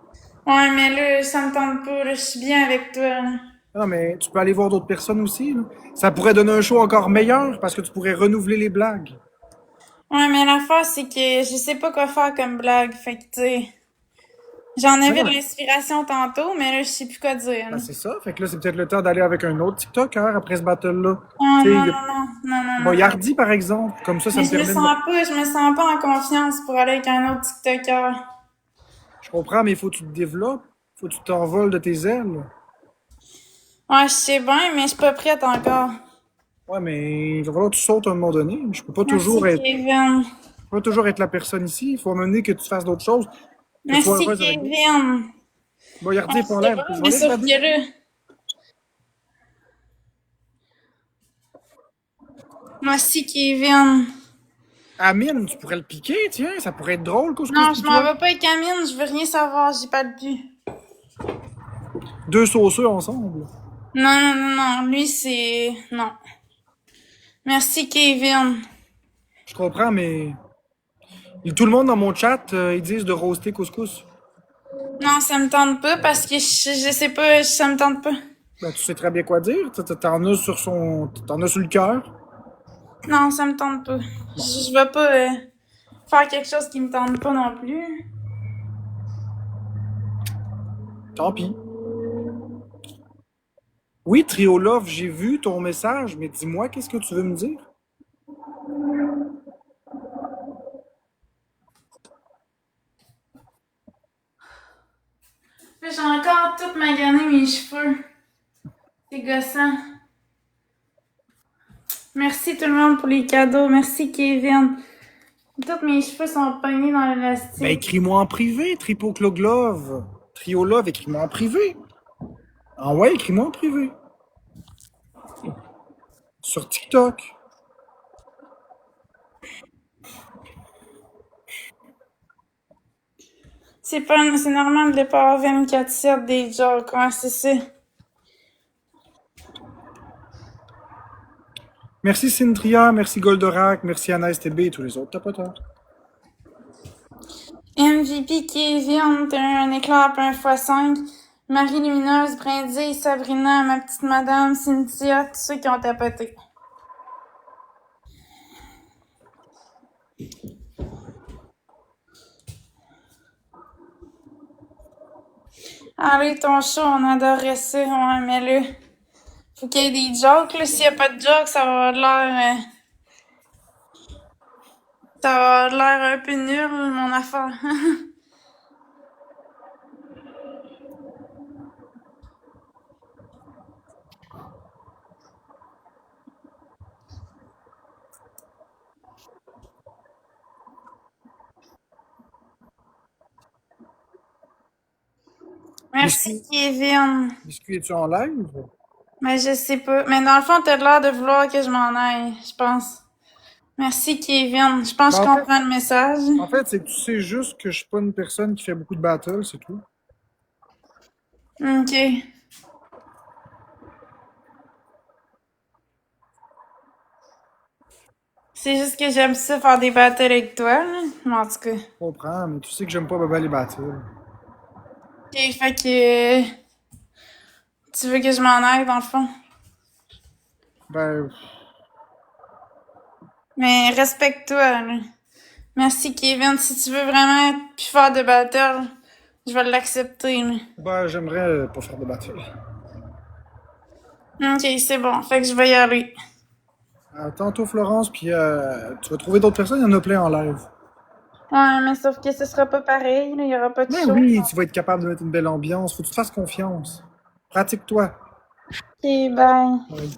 Ouais, mais là, ça me tente pas, là, je suis bien avec toi, là. Non, mais tu peux aller voir d'autres personnes aussi. Là. Ça pourrait donner un show encore meilleur parce que tu pourrais renouveler les blagues. Ouais, mais l'affaire, c'est que je sais pas quoi faire comme blague, fait que, tu sais... J'en avais de l'inspiration tantôt, mais là, je sais plus quoi dire, là. Ben, c'est ça. Fait que là, c'est peut-être le temps d'aller avec un autre TikToker après ce battle-là. Oh, Tu sais, non, il y a non. Boyardi, par exemple. Comme ça Mais me permet de... je me sens pas en confiance pour aller avec un autre TikToker. Je comprends, mais il faut que tu te développes. Faut que tu t'envoles de tes ailes. Ouais, je sais bien, mais je suis pas prête encore. Ouais, mais il va falloir que tu sautes à un moment donné. Je peux pas Merci, toujours être... Kevin. Je peux pas toujours être la personne ici. Il faut amener que tu fasses d'autres choses. Que tu sois Merci, heureuse avec nous. Kevin. Boyardi est pas C'est l'air. bon, mais sauf que là... Merci, Kevin. Amine, tu pourrais le piquer, tiens. Ça pourrait être drôle, couscous. Non, je m'en vais pas avec Amine, je veux rien savoir, j'ai pas le but. Deux sauceux ensemble. Non, lui c'est... Non. Merci, Kevin. Je comprends, mais... Tout le monde dans mon chat, ils disent de roaster couscous. Non, ça me tente pas parce que je sais pas, ça me tente pas. Ben, tu sais très bien quoi dire. T'en as sur son... T'en as sur le cœur. Non, ça me tente pas. Je vais pas faire quelque chose qui me tente pas non plus. Tant pis. Oui, Trio Love, j'ai vu ton message, mais dis-moi, qu'est-ce que tu veux me dire? Là, j'ai encore tout magané mes cheveux. C'est gossant. Merci tout le monde pour les cadeaux. Merci, Kevin. Tous mes cheveux sont pognés dans l'élastique. Ben, écris-moi en privé, Tripocloglove. Trio Love, écris-moi en privé. Ah ouais, écris-moi en privé. Sur TikTok. C'est normal de pas avoir 24/7 des jokes. Ouais, c'est ça. Merci Cintria, merci Goldorak, merci Anaïs TB et tous les autres tapoteurs. MVP Kevin, t'as un éclair pour un x5. Marie Lumineuse, Brindille, Sabrina, ma petite madame, Cynthia, tous ceux qui ont tapoté. Allez, ton show, on adorerait ça. Ouais, mais là, faut qu'il y ait des jokes, là. S'il y a pas de jokes, ça va avoir l'air... ça va avoir l'air un peu nul, mon affaire. Merci, Kevin. Biscuit, es-tu en live? Mais je sais pas. Mais dans le fond, t'as l'air de vouloir que je m'en aille, je pense. Merci, Kevin. Je pense que je comprends le message. En fait, c'est que tu sais juste que je suis pas une personne qui fait beaucoup de battles, c'est tout. Ok. C'est juste que j'aime ça faire des battles avec toi, là. Mais en tout cas. Je comprends, mais tu sais que j'aime pas les battles. Ok, fait que... tu veux que je m'en aille, dans le fond? Ben, Mais respecte-toi, là. Merci, Kevin. Si tu veux vraiment plus faire de battle, je vais l'accepter, là. ben j'aimerais pas faire de battle. Ok, c'est bon. Fait que je vais y aller. Tantôt, Florence, puis tu vas trouver d'autres personnes, il y en a plein en live. Ouais, mais sauf que ce sera pas pareil, là. Il y aura pas de Mais show. oui, tu vas être capable de mettre une belle ambiance. Faut que tu te fasses confiance. Pratique-toi. Ok, bye. Ouais.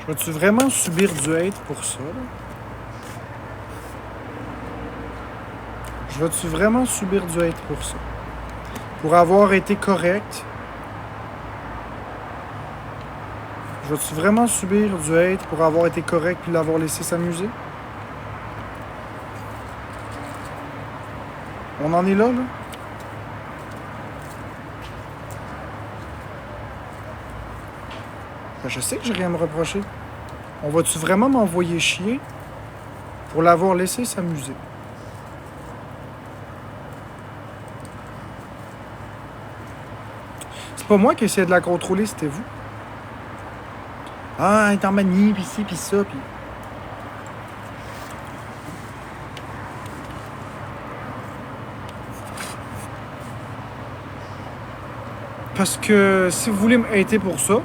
Vas-tu vraiment subir du hate pour ça? Là? Je vais-tu vraiment subir du hate pour ça? Pour avoir été correct? Je vais-tu vraiment subir du hate pour avoir été correct puis l'avoir laissé s'amuser? On en est là, là? Ben, je sais que j'ai rien à me reprocher. On va-tu vraiment m'envoyer chier pour l'avoir laissé s'amuser? C'est pas moi qui essayais de la contrôler, c'était vous. Ah, elle est en manie, pis ci, pis ça, pis... Parce que si vous voulez me hater pour ça,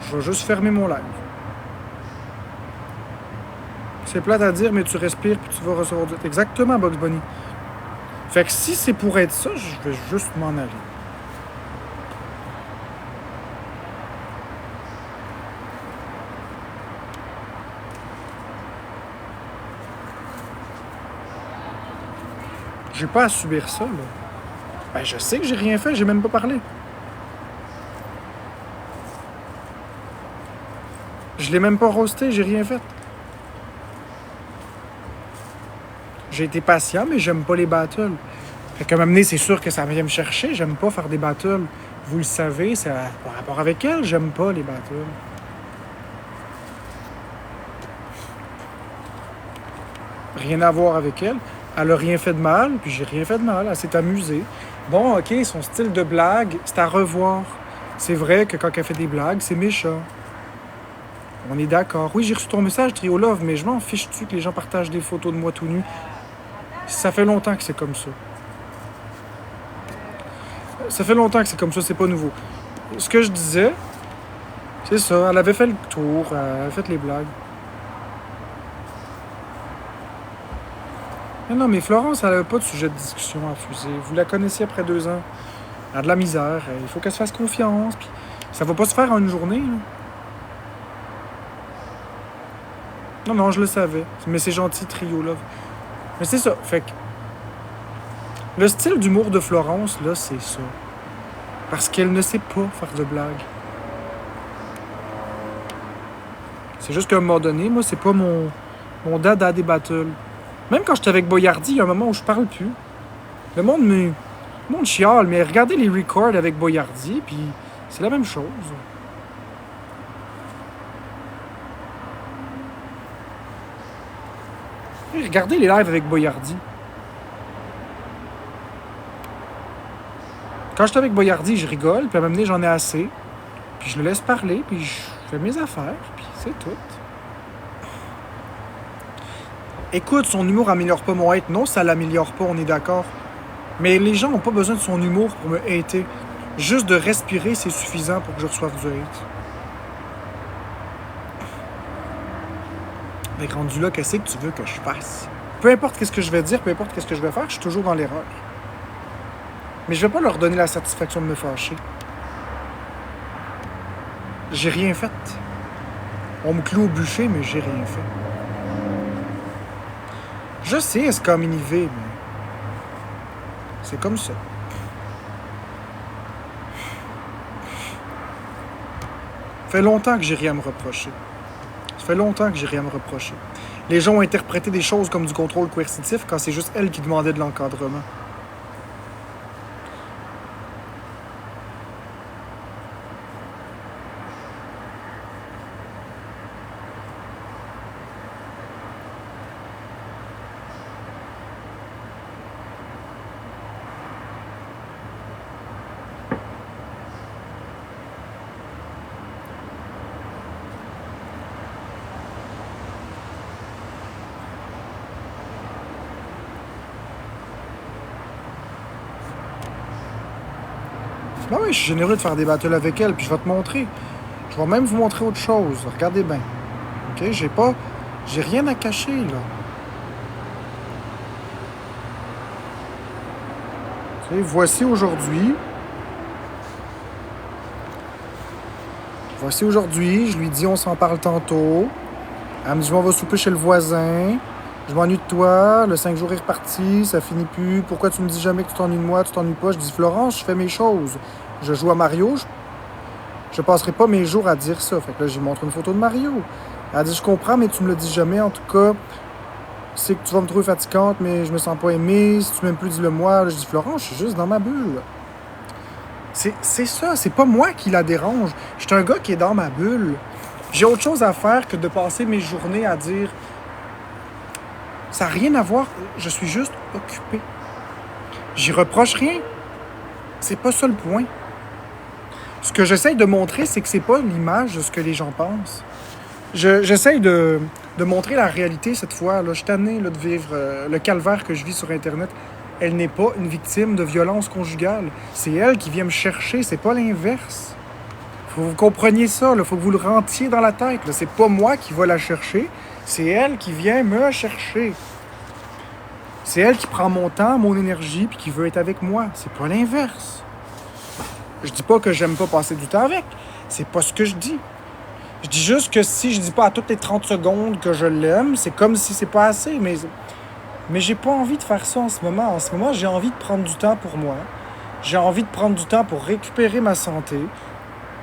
je vais juste fermer mon live. C'est plate à dire, mais tu respires puis tu vas recevoir du... Exactement, Bugs Bunny. Fait que si c'est pour être ça, je vais juste m'en aller. J'ai pas à subir ça, là. Ben, je sais que j'ai rien fait, j'ai même pas parlé. Je l'ai même pas roasté, j'ai rien fait. J'ai été patient, mais j'aime pas les battles. Fait qu'à m'amener, c'est sûr que ça vient me chercher. J'aime pas faire des battles. Vous le savez, c'est par rapport avec elle, j'aime pas les battles. Rien à voir avec elle. Elle a rien fait de mal, puis j'ai rien fait de mal. Elle s'est amusée. Bon, ok, son style de blague, c'est à revoir. C'est vrai que quand elle fait des blagues, c'est méchant. On est d'accord. Oui, j'ai reçu ton message, Trio Love, mais je m'en fiche-tu que les gens partagent des photos de moi tout nu? Ça fait longtemps que c'est comme ça. Ça fait longtemps que c'est comme ça, c'est pas nouveau. Ce que je disais, c'est ça. Elle avait fait le tour, elle avait fait les blagues. Non, mais Florence, elle n'avait pas de sujet de discussion à fuser. Vous la connaissiez après 2 ans. Elle a de la misère. Il faut qu'elle se fasse confiance. Puis ça va pas se faire en une journée. Là. Non, je le savais. Mais c'est gentil, trio, là. Mais c'est ça. Fait que... Le style d'humour de Florence, là, c'est ça. Parce qu'elle ne sait pas faire de blagues. C'est juste qu'à un moment donné, moi, c'est pas mon dada des battles. Même quand j'étais avec Boyardi, il y a un moment où je parle plus. Le monde chiale, mais regardez les records avec Boyardi, puis c'est la même chose. Et regardez les lives avec Boyardi. Quand j'étais avec Boyardi, je rigole, puis à un moment donné, j'en ai assez. Puis je le laisse parler, puis je fais mes affaires, puis c'est tout. Écoute, son humour améliore pas mon hate. Non, ça l'améliore pas, on est d'accord. Mais les gens n'ont pas besoin de son humour pour me hater. Juste de respirer, c'est suffisant pour que je reçoive du hate. Mais rendu là, qu'est-ce que tu veux que je fasse? Peu importe qu'est-ce que je vais dire, peu importe qu'est-ce que je vais faire, je suis toujours dans l'erreur. Mais je vais pas leur donner la satisfaction de me fâcher. J'ai rien fait. On me cloue au bûcher, mais j'ai rien fait. Je sais, est-ce comme inhivé, mais c'est comme ça. Ça fait longtemps que j'ai rien à me reprocher. Ça fait longtemps que j'ai rien à me reprocher. Les gens ont interprété des choses comme du contrôle coercitif quand c'est juste elle qui demandait de l'encadrement. Ben oui, je suis généreux de faire des battles avec elle, puis je vais te montrer. Je vais même vous montrer autre chose. Regardez bien. OK? J'ai rien à cacher, là. Tu sais, voici aujourd'hui, je lui dis on s'en parle tantôt. Elle me dit on va souper chez le voisin. Je m'ennuie de toi, le 5 jours est reparti, ça finit plus. Pourquoi tu me dis jamais que tu t'ennuies de moi, tu t'ennuies pas? Je dis Florence, je fais mes choses. Je joue à Mario, je passerai pas mes jours à dire ça. Fait que là, je lui montre une photo de Mario. Elle dit je comprends, mais tu me le dis jamais. En tout cas, c'est que tu vas me trouver fatigante, mais je me sens pas aimée. Si tu m'aimes plus, dis-le moi. Là, je dis Florence, je suis juste dans ma bulle. C'est ça, c'est pas moi qui la dérange. Je suis un gars qui est dans ma bulle. J'ai autre chose à faire que de passer mes journées à dire ça n'a rien à voir, je suis juste occupé. J'y reproche rien. C'est pas ça le point. Ce que j'essaye de montrer, c'est que c'est pas l'image de ce que les gens pensent. J'essaye de montrer la réalité cette fois. Là. Je suis tanné là, de vivre le calvaire que je vis sur Internet. Elle n'est pas une victime de violence conjugale. C'est elle qui vient me chercher, c'est pas l'inverse. Faut que vous compreniez ça, il faut que vous le rentiez dans la tête. Là. C'est pas moi qui va la chercher, c'est elle qui vient me chercher. C'est elle qui prend mon temps, mon énergie, puis qui veut être avec moi. C'est pas l'inverse. Je dis pas que j'aime pas passer du temps avec. C'est pas ce que je dis. Je dis juste que si je dis pas à toutes les 30 secondes que je l'aime, c'est comme si c'est pas assez. Mais j'ai pas envie de faire ça en ce moment. En ce moment, j'ai envie de prendre du temps pour moi. J'ai envie de prendre du temps pour récupérer ma santé,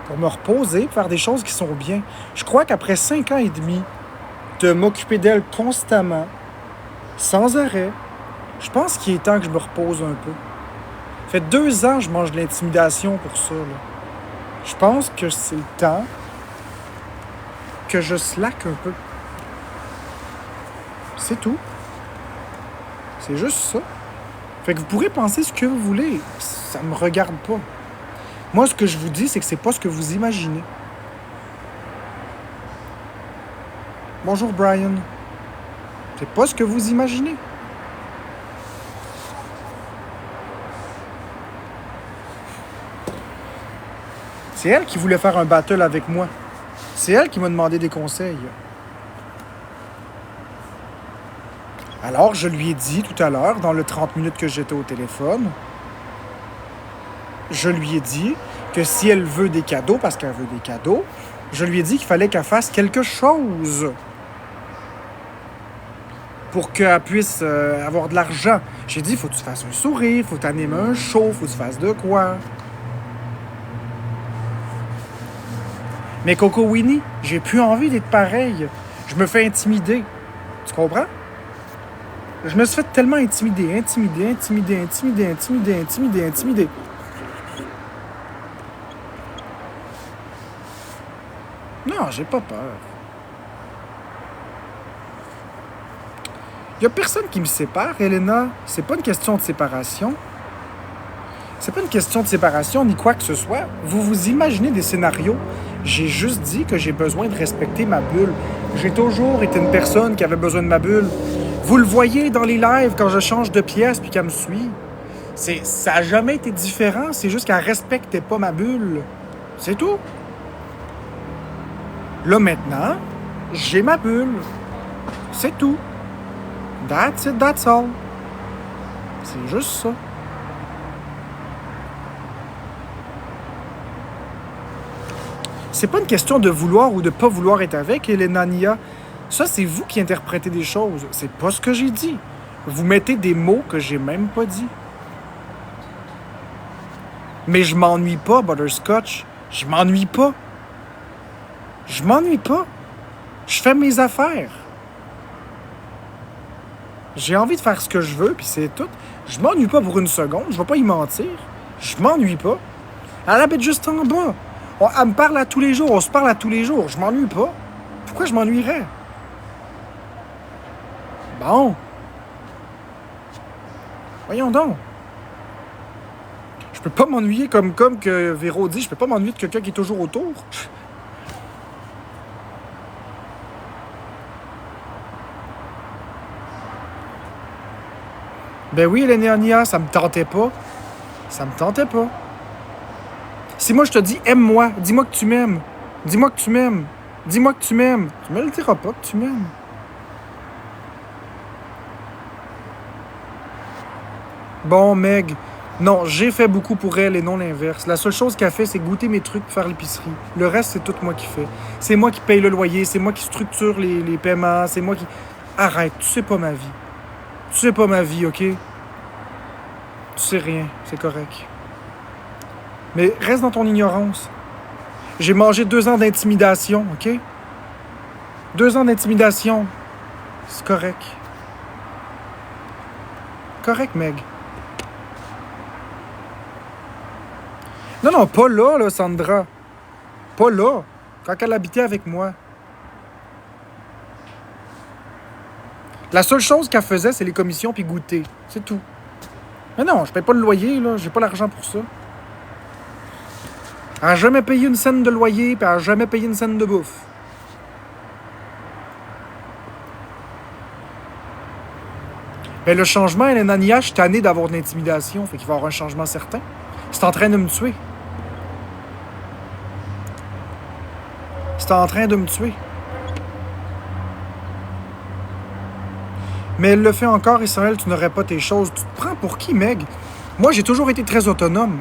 pour me reposer, pour faire des choses qui sont bien. Je crois qu'après 5 ans et demi de m'occuper d'elle constamment, sans arrêt, je pense qu'il est temps que je me repose un peu. Ça fait 2 ans que je mange de l'intimidation pour ça. Là. Je pense que c'est le temps que je slack un peu. C'est tout. C'est juste ça. Fait que vous pourrez penser ce que vous voulez. Ça me regarde pas. Moi, ce que je vous dis, c'est que c'est pas ce que vous imaginez. Bonjour, Brian. C'est pas ce que vous imaginez. C'est elle qui voulait faire un battle avec moi. C'est elle qui m'a demandé des conseils. Alors, je lui ai dit tout à l'heure, dans le 30 minutes que j'étais au téléphone, je lui ai dit que si elle veut des cadeaux, parce qu'elle veut des cadeaux, je lui ai dit qu'il fallait qu'elle fasse quelque chose pour qu'elle puisse avoir de l'argent. J'ai dit, il faut que tu fasses un sourire, il faut que tu animes un show, il faut que tu fasses de quoi. Mais Coco Winnie, j'ai plus envie d'être pareil. Je me fais intimider. Tu comprends? Je me suis fait tellement intimider. Non, j'ai pas peur. Il y a personne qui me sépare, Elena. C'est pas une question de séparation. C'est pas une question de séparation ni quoi que ce soit. Vous vous imaginez des scénarios. J'ai juste dit que j'ai besoin de respecter ma bulle. J'ai toujours été une personne qui avait besoin de ma bulle. Vous le voyez dans les lives quand je change de pièce puis qu'elle me suit. Ça a jamais été différent. C'est juste qu'elle respectait pas ma bulle. C'est tout. Là, maintenant, j'ai ma bulle. C'est tout. That's it, that's all. C'est juste ça. C'est pas une question de vouloir ou de pas vouloir être avec, Elena Nia. Ça, c'est vous qui interprétez des choses. C'est pas ce que j'ai dit. Vous mettez des mots que j'ai même pas dit. Mais je m'ennuie pas, Butterscotch. Je m'ennuie pas. Je m'ennuie pas. Je fais mes affaires. J'ai envie de faire ce que je veux, puis c'est tout. Je m'ennuie pas pour une seconde. Je vais pas y mentir. Je m'ennuie pas. Elle habite juste en bas. Elle me parle à tous les jours. On se parle à tous les jours. Je m'ennuie pas. Pourquoi je m'ennuierais? Bon. Voyons donc. Je peux pas m'ennuyer comme que Véro dit. Je peux pas m'ennuyer de quelqu'un qui est toujours autour. Ben oui, Lénéania, ça me tentait pas. Ça me tentait pas. Si moi je te dis aime-moi, dis-moi que tu m'aimes. Dis-moi que tu m'aimes. Dis-moi que tu m'aimes. Tu me le diras pas que tu m'aimes. Bon, Meg. Non, j'ai fait beaucoup pour elle et non l'inverse. La seule chose qu'elle fait, c'est goûter mes trucs pour faire l'épicerie. Le reste, c'est tout moi qui fais. C'est moi qui paye le loyer, c'est moi qui structure les paiements, c'est moi qui... Arrête, tu sais pas ma vie. Tu sais pas ma vie, OK? Tu sais rien, c'est correct. Mais reste dans ton ignorance. J'ai mangé 2 ans d'intimidation, OK? 2 ans d'intimidation. C'est correct. Correct, Meg. Non, pas là, Sandra. Pas là. Quand elle habitait avec moi. La seule chose qu'elle faisait, c'est les commissions puis goûter. C'est tout. Mais non, je paye pas le loyer, là. J'ai pas l'argent pour ça. Elle n'a jamais payé une scène de loyer puis elle n'a jamais payé une scène de bouffe. Mais le changement, Elena Nia, je suis tanné d'avoir de l'intimidation. Fait qu'il va y avoir un changement certain. C'est en train de me tuer. C'est en train de me tuer. Mais elle le fait encore, Israël, tu n'aurais pas tes choses. Tu te prends pour qui, Meg? Moi, j'ai toujours été très autonome.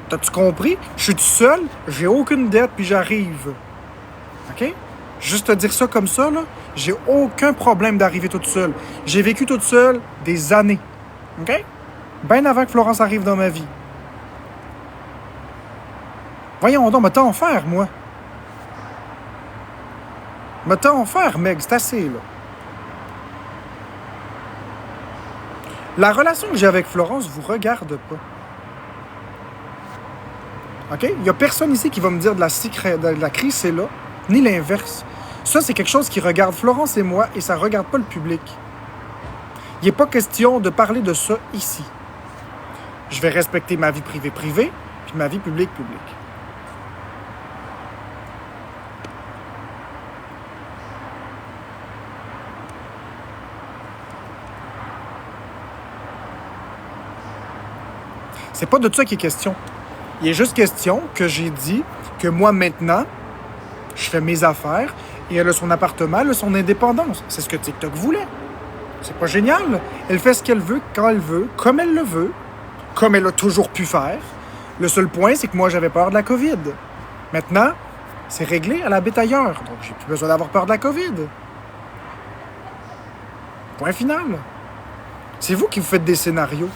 T'as-tu compris? Je suis tout seul, j'ai aucune dette, puis j'arrive. OK? Juste te dire ça comme ça, là, j'ai aucun problème d'arriver toute seule. J'ai vécu toute seule des années. OK? Bien avant que Florence arrive dans ma vie. Voyons donc, m'a-t-en faire, moi? M'a-t-en faire, Meg, c'est assez, là. La relation que j'ai avec Florence vous regarde pas. OK? Il n'y a personne ici qui va me dire de la crise, c'est là, ni l'inverse. Ça, c'est quelque chose qui regarde Florence et moi et ça ne regarde pas le public. Il n'est pas question de parler de ça ici. Je vais respecter ma vie privée, puis ma vie publique. C'est pas de ça qu'il est question. Il est juste question que j'ai dit que moi, maintenant, je fais mes affaires et elle a son appartement, elle a son indépendance. C'est ce que TikTok voulait. C'est pas génial. Elle fait ce qu'elle veut, quand elle veut, comme elle le veut, comme elle a toujours pu faire. Le seul point, c'est que moi, j'avais peur de la COVID. Maintenant, c'est réglé, elle habite ailleurs. Donc, j'ai plus besoin d'avoir peur de la COVID. Point final. C'est vous qui vous faites des scénarios.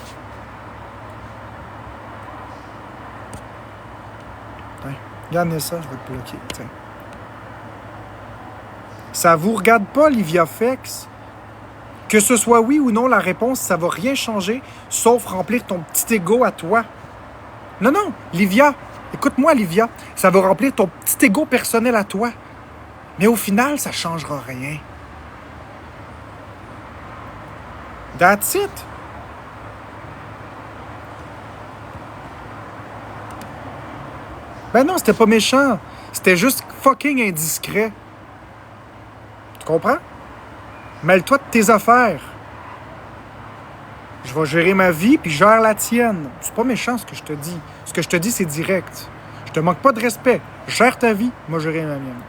Tiens, regardez ça, je vais te bloquer. Tiens. Ça vous regarde pas, Livia Fex? Que ce soit oui ou non la réponse, ça va rien changer, sauf remplir ton petit ego à toi. Non, non, Livia, écoute-moi, Livia, ça va remplir ton petit ego personnel à toi. Mais au final, ça changera rien. That's it. Ben non, c'était pas méchant. C'était juste fucking indiscret. Tu comprends? Mêle-toi de tes affaires. Je vais gérer ma vie, puis gère la tienne. C'est pas méchant ce que je te dis. Ce que je te dis, c'est direct. Je te manque pas de respect. Gère ta vie, moi gérer la mienne.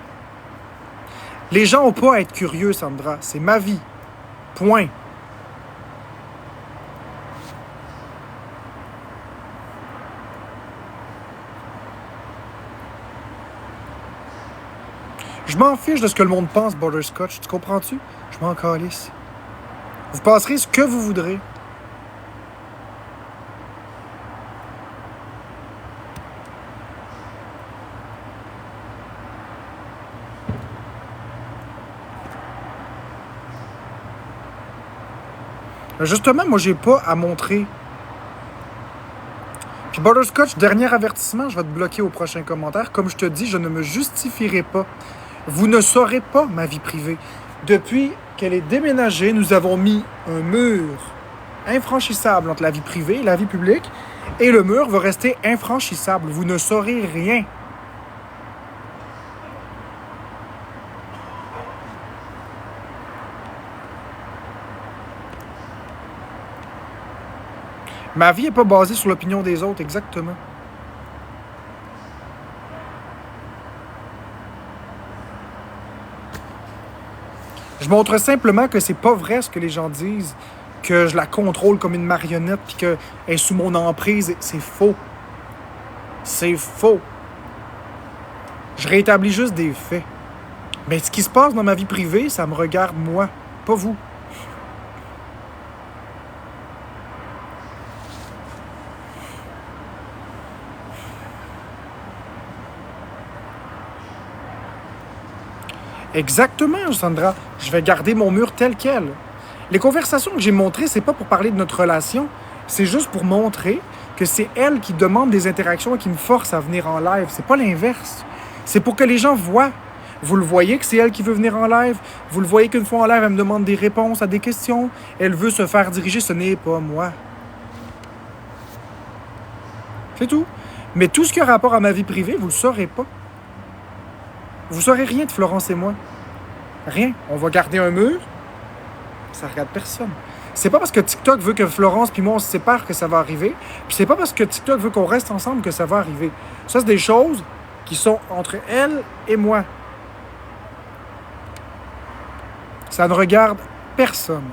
Les gens ont pas à être curieux, Sandra. C'est ma vie. Point. Je m'en fiche de ce que le monde pense, Butterscotch. Tu comprends-tu? Je m'en calisse. Vous penserez ce que vous voudrez. Justement, moi, j'ai pas à montrer. Puis Butterscotch, dernier avertissement, je vais te bloquer au prochain commentaire. Comme je te dis, je ne me justifierai pas. Vous ne saurez pas ma vie privée. Depuis qu'elle est déménagée, nous avons mis un mur infranchissable entre la vie privée et la vie publique. Et le mur va rester infranchissable. Vous ne saurez rien. Ma vie n'est pas basée sur l'opinion des autres, exactement. Je montre simplement que c'est pas vrai ce que les gens disent, que je la contrôle comme une marionnette puis qu'elle est sous mon emprise. C'est faux. C'est faux. Je rétablis juste des faits. Mais ce qui se passe dans ma vie privée, ça me regarde moi, pas vous. Exactement, Sandra. Je vais garder mon mur tel quel. Les conversations que j'ai montrées, c'est pas pour parler de notre relation. C'est juste pour montrer que c'est elle qui demande des interactions et qui me force à venir en live. C'est pas l'inverse. C'est pour que les gens voient. Vous le voyez que c'est elle qui veut venir en live. Vous le voyez qu'une fois en live, elle me demande des réponses à des questions. Elle veut se faire diriger. Ce n'est pas moi. C'est tout. Mais tout ce qui a rapport à ma vie privée, vous le saurez pas. Vous saurez rien de Florence et moi. Rien. On va garder un mur. Ça regarde personne. C'est pas parce que TikTok veut que Florence puis moi on se sépare que ça va arriver. Puis c'est pas parce que TikTok veut qu'on reste ensemble que ça va arriver. Ça, c'est des choses qui sont entre elle et moi. Ça ne regarde personne.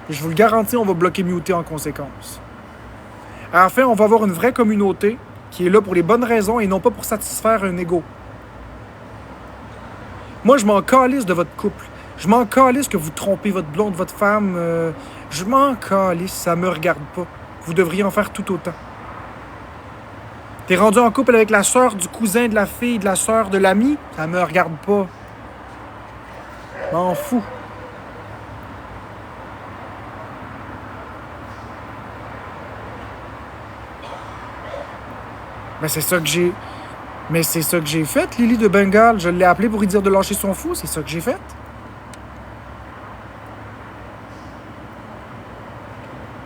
Et je vous le garantis, on va bloquer muter en conséquence. À la fin, on va avoir une vraie communauté qui est là pour les bonnes raisons et non pas pour satisfaire un ego. Moi, je m'en calisse de votre couple. Je m'en calisse que vous trompez votre blonde, votre femme. Je m'en calisse, ça me regarde pas. Vous devriez en faire tout autant. T'es rendu en couple avec la sœur du cousin de la fille, de la sœur de l'ami, ça me regarde pas. M'en fous. Mais c'est ça que j'ai... Mais c'est ça que j'ai fait, Lily de Bengale. Je l'ai appelé pour lui dire de lâcher son fou. C'est ça que j'ai fait.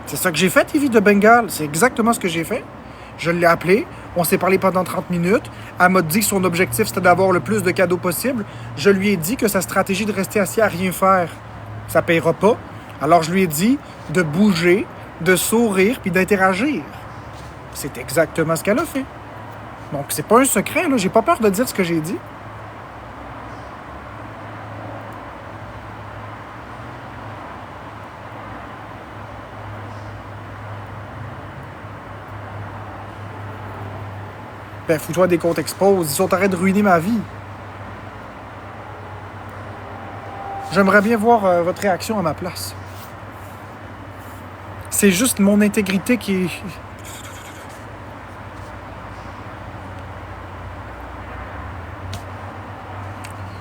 C'est ça que j'ai fait, Lily de Bengale. C'est exactement ce que j'ai fait. Je l'ai appelé. On s'est parlé pendant 30 minutes. Elle m'a dit que son objectif, c'était d'avoir le plus de cadeaux possible. Je lui ai dit que sa stratégie de rester assis à rien faire, ça ne payera pas. Alors, je lui ai dit de bouger, de sourire puis d'interagir. C'est exactement ce qu'elle a fait. Donc, c'est pas un secret, là. J'ai pas peur de dire ce que j'ai dit. Ben, fous-toi des comptes expose. Ils sont en train de ruiner ma vie. J'aimerais bien voir votre réaction à ma place. C'est juste mon intégrité qui est...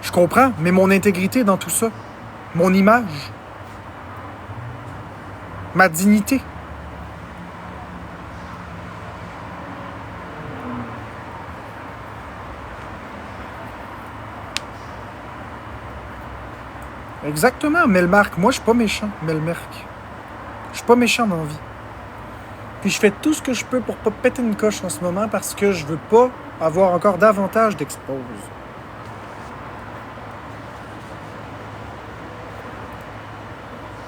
Je comprends, mais mon intégrité dans tout ça, mon image, ma dignité. Exactement, Melmark. Moi, je suis pas méchant, Melmark. Je suis pas méchant dans la vie. Puis je fais tout ce que je peux pour pas péter une coche en ce moment parce que je veux pas avoir encore davantage d'expose.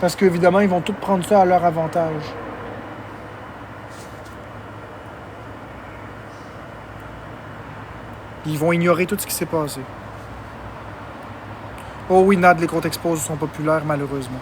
Parce qu'évidemment, ils vont tous prendre ça à leur avantage. Ils vont ignorer tout ce qui s'est passé. Oh oui, Nad, les comptes expose sont populaires, malheureusement.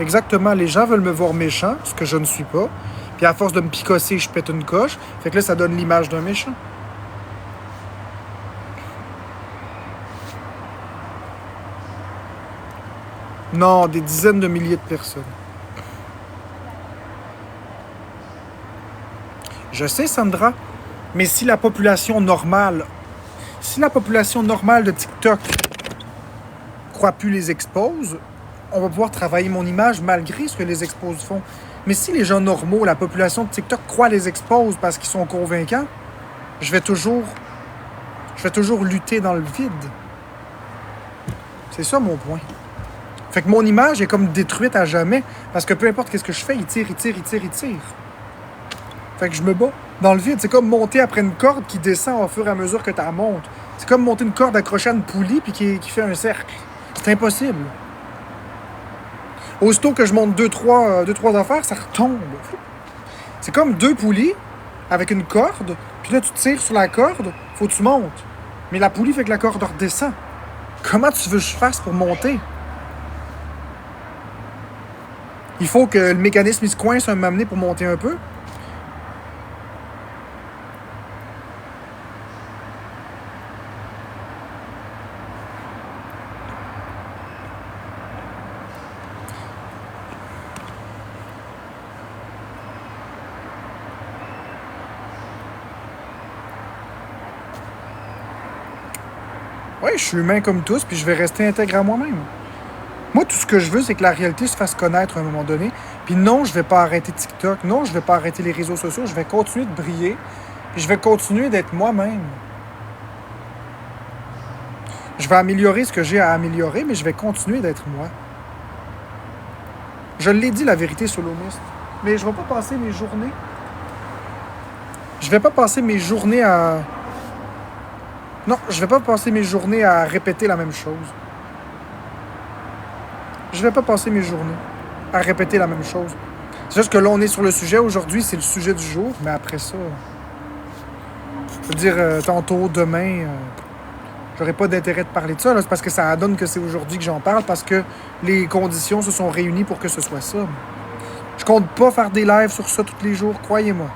Exactement, les gens veulent me voir méchant, ce que je ne suis pas. Puis à force de me picosser, je pète une coche. Fait que là, ça donne l'image d'un méchant. Non, des dizaines de milliers de personnes. Je sais, Sandra, mais si la population normale de TikTok croit plus les expose, on va pouvoir travailler mon image malgré ce que les exposes font. Mais si les gens normaux, la population de TikTok croit les exposes parce qu'ils sont convaincants, je vais toujours lutter dans le vide. C'est ça mon point. Fait que mon image est comme détruite à jamais parce que peu importe qu'est-ce que je fais, il tire. Fait que je me bats dans le vide. C'est comme monter après une corde qui descend au fur et à mesure que tu la montes. C'est comme monter une corde accrochée à une poulie puis qui fait un cercle. C'est impossible. Aussitôt que je monte deux, trois affaires, ça retombe. C'est comme deux poulies avec une corde, puis là, tu tires sur la corde, faut que tu montes. Mais la poulie fait que la corde redescend. Comment tu veux que je fasse pour monter? Il faut que le mécanisme il se coince un moment donné pour monter un peu. Oui, je suis humain comme tous, puis je vais rester intègre à moi-même. Moi, tout ce que je veux, c'est que la réalité se fasse connaître à un moment donné. Puis non, je vais pas arrêter TikTok. Non, je vais pas arrêter les réseaux sociaux. Je vais continuer de briller. Puis je vais continuer d'être moi-même. Je vais améliorer ce que j'ai à améliorer, mais je vais continuer d'être moi. Je l'ai dit, la vérité soloniste. Mais je vais pas passer mes journées... Je vais pas passer mes journées à... Non, je vais pas passer mes journées à répéter la même chose. Je vais pas passer mes journées à répéter la même chose. C'est juste que là, on est sur le sujet. Aujourd'hui, c'est le sujet du jour. Mais après ça, je veux dire, tantôt, demain, j'aurais pas d'intérêt de parler de ça. Là, c'est parce que ça donne que c'est aujourd'hui que j'en parle. Parce que les conditions se sont réunies pour que ce soit ça. Je compte pas faire des lives sur ça tous les jours, croyez-moi.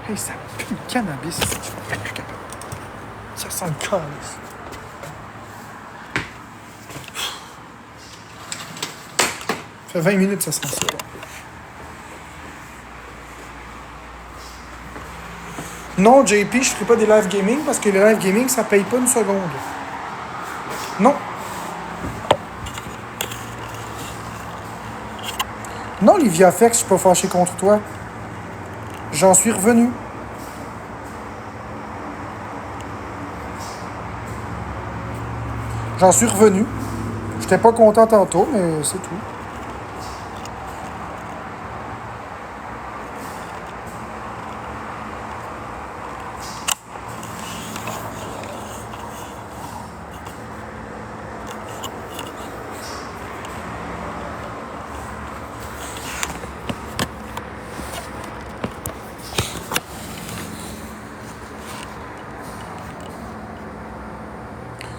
Hey, ça pue le cannabis. Je suis plus capable. Ça sent le cannabis. Ça fait 20 minutes, ça sent ça. Non, JP, je ferai pas des live gaming parce que les live gaming, ça paye pas une seconde. Non. Non, Livia Fex, je suis pas fâché contre toi. J'en suis revenu. J'en suis revenu. J'étais pas content tantôt, mais c'est tout.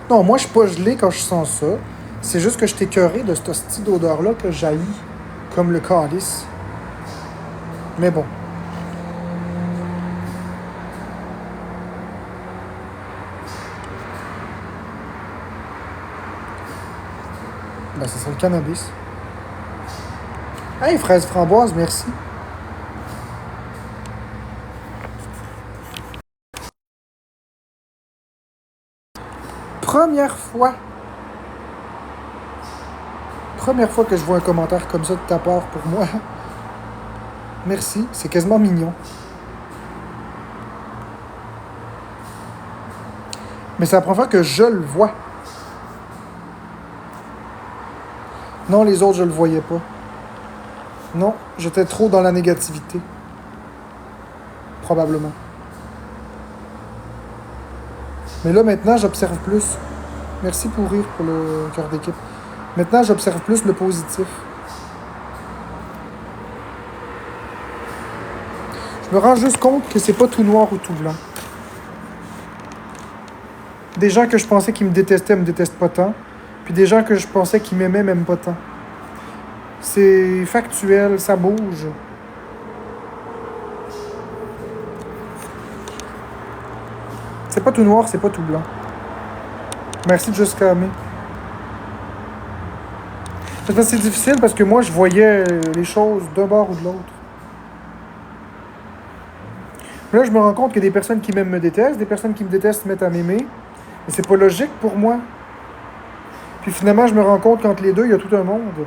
Non, moi, je suis pas gelé quand je sens ça. C'est juste que je suis écœuré de cette hostie d'odeur-là que j'haïs, comme le calice. Mais bon. Ben, c'est ça le cannabis. Hey, fraise framboise, merci. Première fois. Première fois que je vois un commentaire comme ça de ta part pour moi. Merci, c'est quasiment mignon. Mais c'est la première fois que je le vois. Non, les autres, je le voyais pas. Non, j'étais trop dans la négativité. Probablement. Mais là, maintenant, j'observe plus. Merci pour rire pour le cœur d'équipe. Maintenant, j'observe plus le positif. Je me rends juste compte que c'est pas tout noir ou tout blanc. Des gens que je pensais qui me détestent pas tant. Puis des gens que je pensais qui m'aimaient m'aiment pas tant. C'est factuel, ça bouge. C'est pas tout noir, c'est pas tout blanc. Merci de juste calmer. C'est difficile parce que moi, je voyais les choses d'un bord ou de l'autre. Mais là, je me rends compte que des personnes qui m'aiment me détestent, des personnes qui me détestent se mettent à m'aimer. Mais c'est pas logique pour moi. Puis finalement, je me rends compte qu'entre les deux, il y a tout un monde.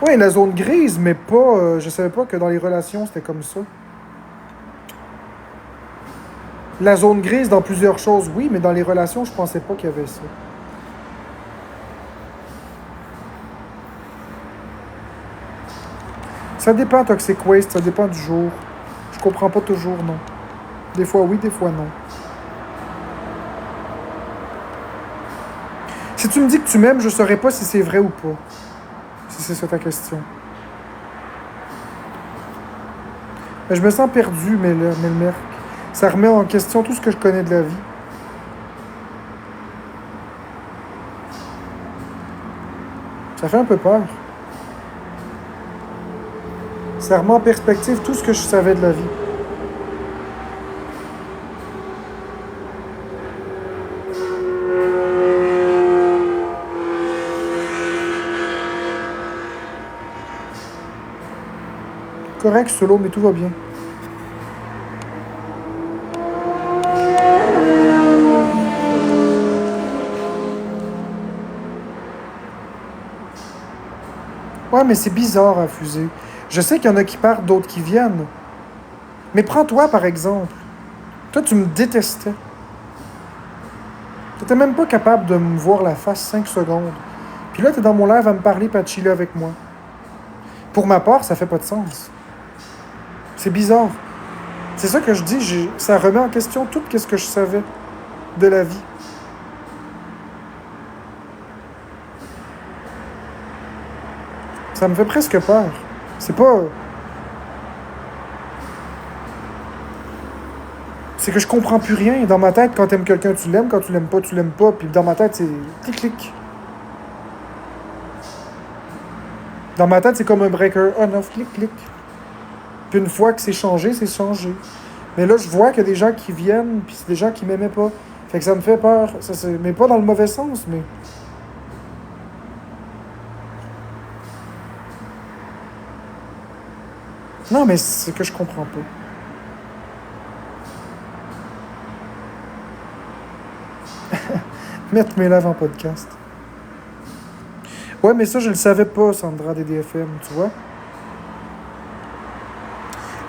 Oui, la zone grise, mais pas... je savais pas que dans les relations, c'était comme ça. La zone grise dans plusieurs choses, oui, mais dans les relations, je pensais pas qu'il y avait ça. Ça dépend, Toxic Waste, ça dépend du jour. Je comprends pas toujours, non. Des fois oui, des fois non. Si tu me dis que tu m'aimes, je saurais pas si c'est vrai ou pas. Si c'est ça ta question. Mais je me sens perdu, Melmerk. Ça remet en question tout ce que je connais de la vie. Ça fait un peu peur. Ça remet en perspective tout ce que je savais de la vie. Correct, solo, mais tout va bien. Ouais, mais c'est bizarre à fuser. Je sais qu'il y en a qui partent, d'autres qui viennent. Mais prends-toi, par exemple. Toi, tu me détestais. T'étais même pas capable de me voir la face 5 secondes. Puis là, t'es dans mon live à me parler et à chiller avec moi. Pour ma part, ça fait pas de sens. C'est bizarre. C'est ça que je dis, ça remet en question tout ce que je savais de la vie. Ça me fait presque peur. C'est pas... C'est que je comprends plus rien. Dans ma tête, quand t'aimes quelqu'un, tu l'aimes. Quand tu l'aimes pas, tu l'aimes pas. Puis dans ma tête, c'est clic-clic. Dans ma tête, c'est comme un breaker on-off, clic-clic. Puis une fois que c'est changé, c'est changé. Mais là, je vois qu'il y a des gens qui viennent, puis c'est des gens qui m'aimaient pas. Fait que ça me fait peur. Mais pas dans le mauvais sens, mais... Non, mais c'est que je comprends pas. Mettre mes lèvres en podcast. Ouais, mais ça, je le savais pas, Sandra des DFM, tu vois.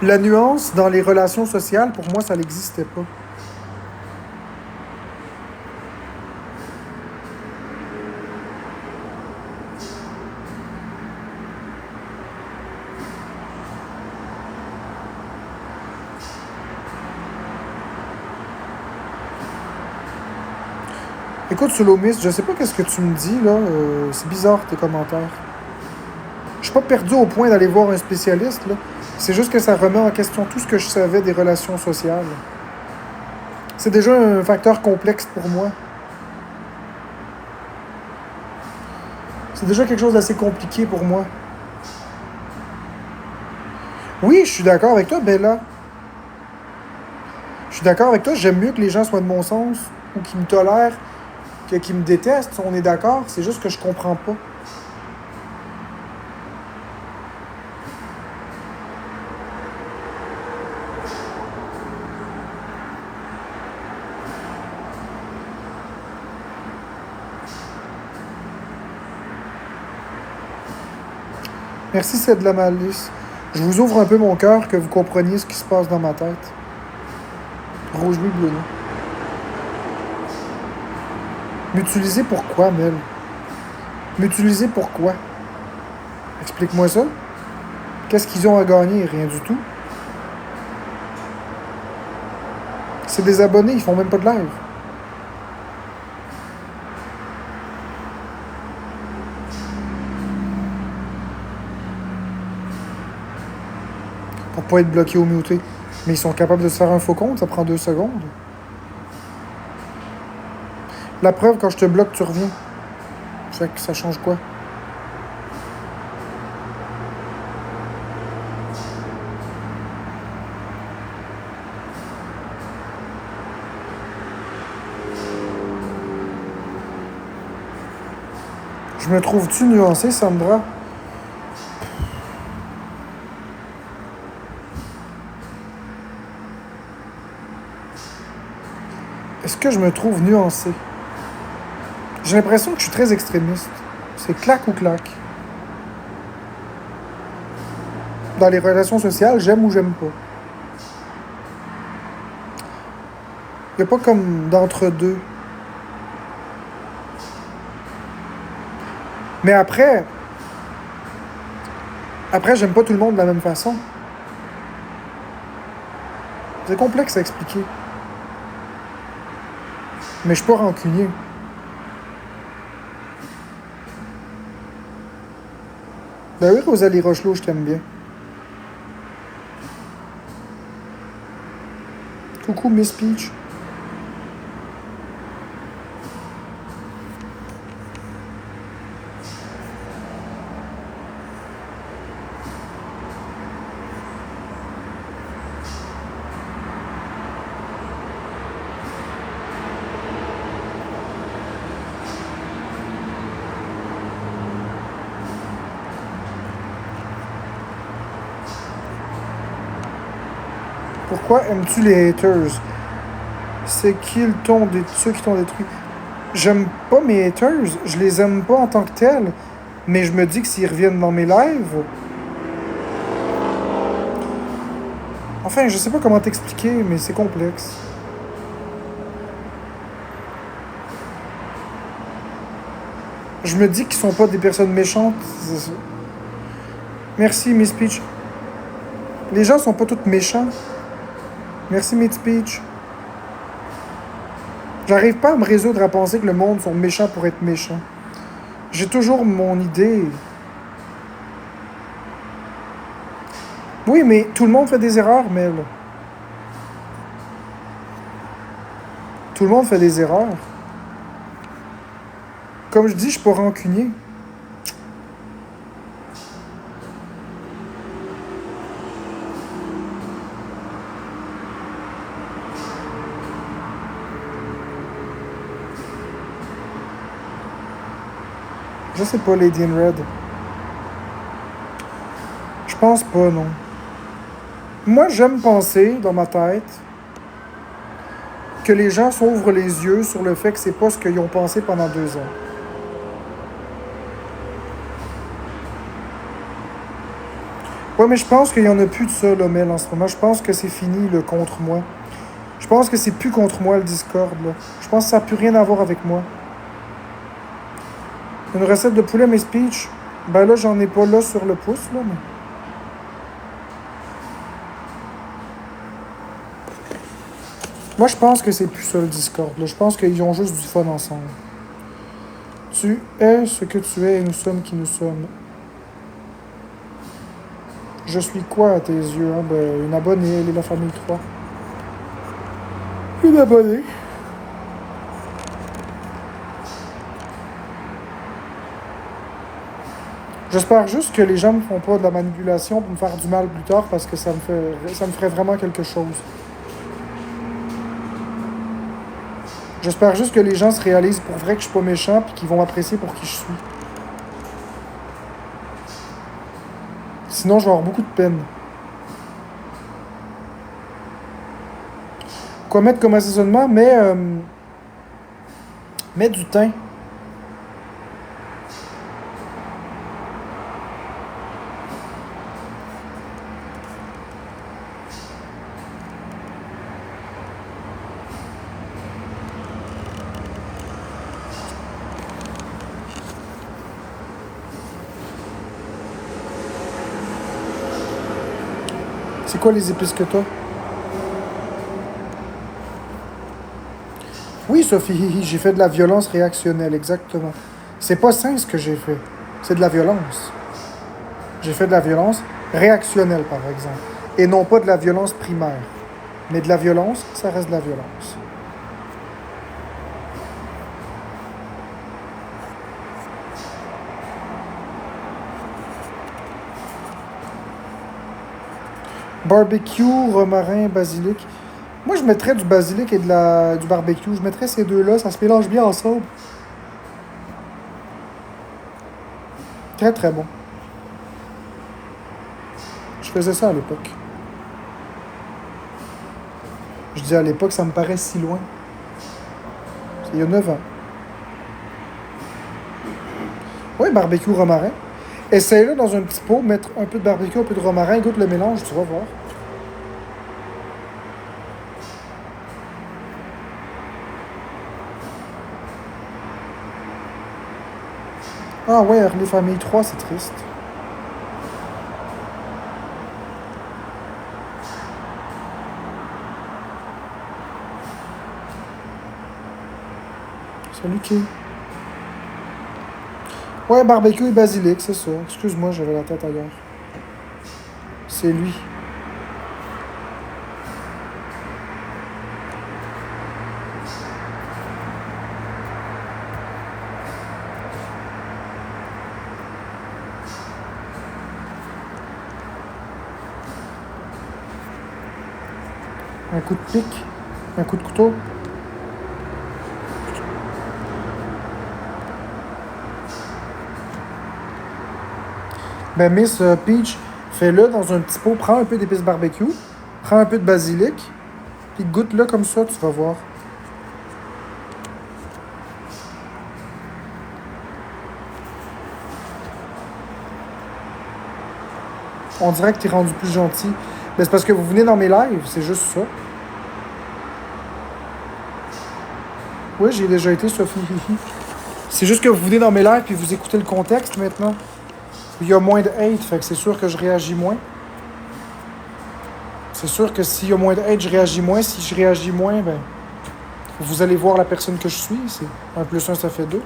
La nuance dans les relations sociales, pour moi, ça n'existait pas. Écoute, Solomist, je sais pas qu'est-ce que tu me dis, là. C'est bizarre, tes commentaires. Je suis pas perdu au point d'aller voir un spécialiste, là. C'est juste que ça remet en question tout ce que je savais des relations sociales. C'est déjà un facteur complexe pour moi. C'est déjà quelque chose d'assez compliqué pour moi. Oui, je suis d'accord avec toi, Bella. Je suis d'accord avec toi, j'aime mieux que les gens soient de mon sens ou qu'ils me tolèrent que qu'ils me détestent. On est d'accord, c'est juste que je comprends pas. Merci, c'est de la malice. Je vous ouvre un peu mon cœur, que vous compreniez ce qui se passe dans ma tête. Rouge, oui, bleu, non. M'utiliser pourquoi, Mel? M'utiliser pourquoi? Explique-moi ça. Qu'est-ce qu'ils ont à gagner? Rien du tout. C'est des abonnés, ils font même pas de live. Pour pas être bloqué ou muté. Mais ils sont capables de se faire un faux compte, ça prend 2 secondes. La preuve, quand je te bloque, tu reviens. Fait que ça change quoi? Je me trouve-tu nuancé, Sandra? Est-ce que je me trouve nuancé? J'ai l'impression que je suis très extrémiste. C'est clac ou clac. Dans les relations sociales, j'aime ou j'aime pas. Il n'y a pas comme d'entre-deux. Mais après, j'aime pas tout le monde de la même façon. C'est complexe à expliquer. Mais je suis pas rancunier. Ben oui, Rosalie Rochelot, je t'aime bien. Coucou, Miss Peach. Pourquoi aimes-tu les haters? C'est ceux qui t'ont détruit. J'aime pas mes haters, je les aime pas en tant que tels, mais je me dis que s'ils reviennent dans mes lives... Enfin, je sais pas comment t'expliquer, mais c'est complexe. Je me dis qu'ils sont pas des personnes méchantes. Merci, Miss Peach. Les gens sont pas tous méchants. Merci, Miss Peach. J'arrive pas à me résoudre à penser que le monde sont méchants pour être méchants. J'ai toujours mon idée. Oui, mais tout le monde fait des erreurs, Mel. Tout le monde fait des erreurs. Comme je dis, je suis pas rancunier. Je sais pas, Lady in Red. Je pense pas, non. Moi, j'aime penser, dans ma tête, que les gens s'ouvrent les yeux sur le fait que c'est pas ce qu'ils ont pensé pendant 2 ans. Ouais, mais je pense qu'il y en a plus de ça, là, Mel, en ce moment. Je pense que c'est fini, le contre moi. Je pense que c'est plus contre moi, le Discord, là. Je pense que ça n'a plus rien à voir avec moi. Une recette de poulet, Miss Peach? Ben là, j'en ai pas là sur le pouce, là, mais... Moi, je pense que c'est plus ça le Discord. Là. Je pense qu'ils ont juste du fun ensemble. Tu es ce que tu es et nous sommes qui nous sommes. Je suis quoi à tes yeux? Hein? Ben, une abonnée, elle est la famille 3. Une abonnée. J'espère juste que les gens me font pas de la manipulation pour me faire du mal plus tard parce que ça me ferait vraiment quelque chose. J'espère juste que les gens se réalisent pour vrai que je suis pas méchant et qu'ils vont m'apprécier pour qui je suis. Sinon, je vais avoir beaucoup de peine. Quoi mettre comme assaisonnement? Mets du thym. C'est quoi les épices que t'as? Oui, Sophie, j'ai fait de la violence réactionnelle, exactement. C'est pas sain ce que j'ai fait. C'est de la violence. J'ai fait de la violence réactionnelle, par exemple. Et non pas de la violence primaire. Mais de la violence, ça reste de la violence. Barbecue, romarin, basilic. Moi, je mettrais du basilic et du barbecue. Je mettrais ces deux-là. Ça se mélange bien ensemble. Très, très bon. Je faisais ça à l'époque. Je dis à l'époque, ça me paraît si loin. C'est il y a 9 ans. Oui, barbecue, romarin. Essaye-le dans un petit pot, mettre un peu de barbecue, un peu de romarin, goûte le mélange, tu vas voir. Ah ouais, les familles 3, c'est triste. Salut Kay. Ouais, barbecue et basilic, c'est ça. Excuse-moi, j'avais la tête ailleurs. C'est lui. Un coup de pic, un coup de couteau. Ben, Miss Peach, fais-le dans un petit pot. Prends un peu d'épices barbecue. Prends un peu de basilic. Puis goûte-le comme ça, tu vas voir. On dirait que tu es rendu plus gentil. Mais c'est parce que vous venez dans mes lives, c'est juste ça. Oui, j'ai déjà été, Sophie. C'est juste que vous venez dans mes lives puis vous écoutez le contexte maintenant. Il y a moins de hate, fait que c'est sûr que je réagis moins. C'est sûr que s'il y a moins de hate, je réagis moins. Si je réagis moins, ben, vous allez voir la personne que je suis. C'est 1 plus 1, ça fait 2.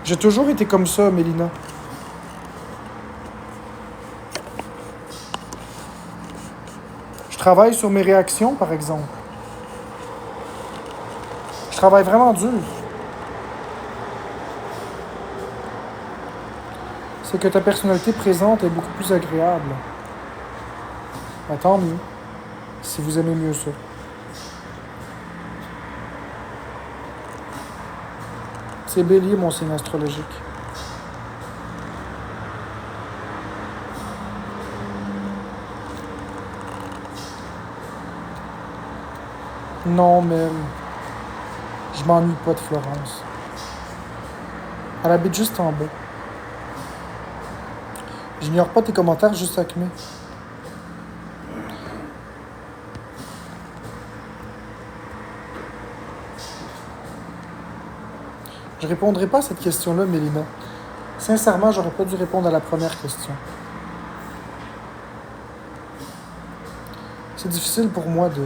J'ai toujours été comme ça, Mélina. Je travaille sur mes réactions, par exemple. Je travaille vraiment dur. C'est que ta personnalité présente est beaucoup plus agréable. Ben, tant mieux, si vous aimez mieux ça. C'est Bélier, mon signe astrologique. Non, mais je m'ennuie pas de Florence. Elle habite juste en bas. J'ignore pas tes commentaires, juste Acme. Je répondrai pas à cette question-là, Mélina. Sincèrement, j'aurais pas dû répondre à la première question. C'est difficile pour moi de...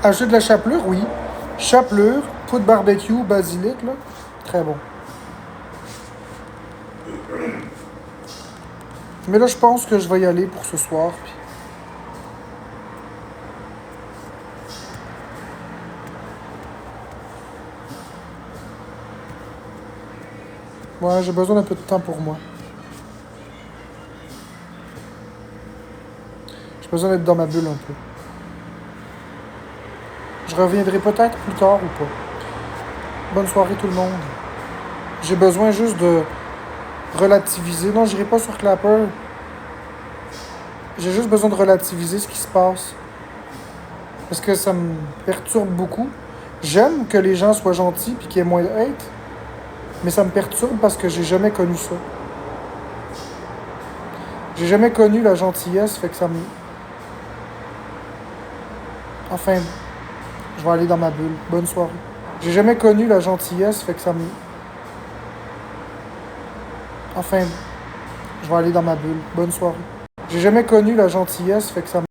Acheter de la chapelure, oui. Chapelure, poudre barbecue, basilic, là. Très bon. Mais là, je pense que je vais y aller pour ce soir. Puis... ouais, j'ai besoin d'un peu de temps pour moi. J'ai besoin d'être dans ma bulle un peu. Je reviendrai peut-être plus tard ou pas. Bonne soirée tout le monde. J'ai besoin juste de relativiser. Non, j'irai pas sur Clapper. J'ai juste besoin de relativiser ce qui se passe. Parce que ça me perturbe beaucoup. J'aime que les gens soient gentils et qu'il y ait moins de hate. Mais ça me perturbe parce que j'ai jamais connu ça. J'ai jamais connu la gentillesse, fait que ça me... Enfin, je vais aller dans ma bulle. Bonne soirée. J'ai jamais connu la gentillesse, fait que ça me... Enfin, je vais aller dans ma bulle. Bonne soirée. J'ai jamais connu la gentillesse, fait que ça me...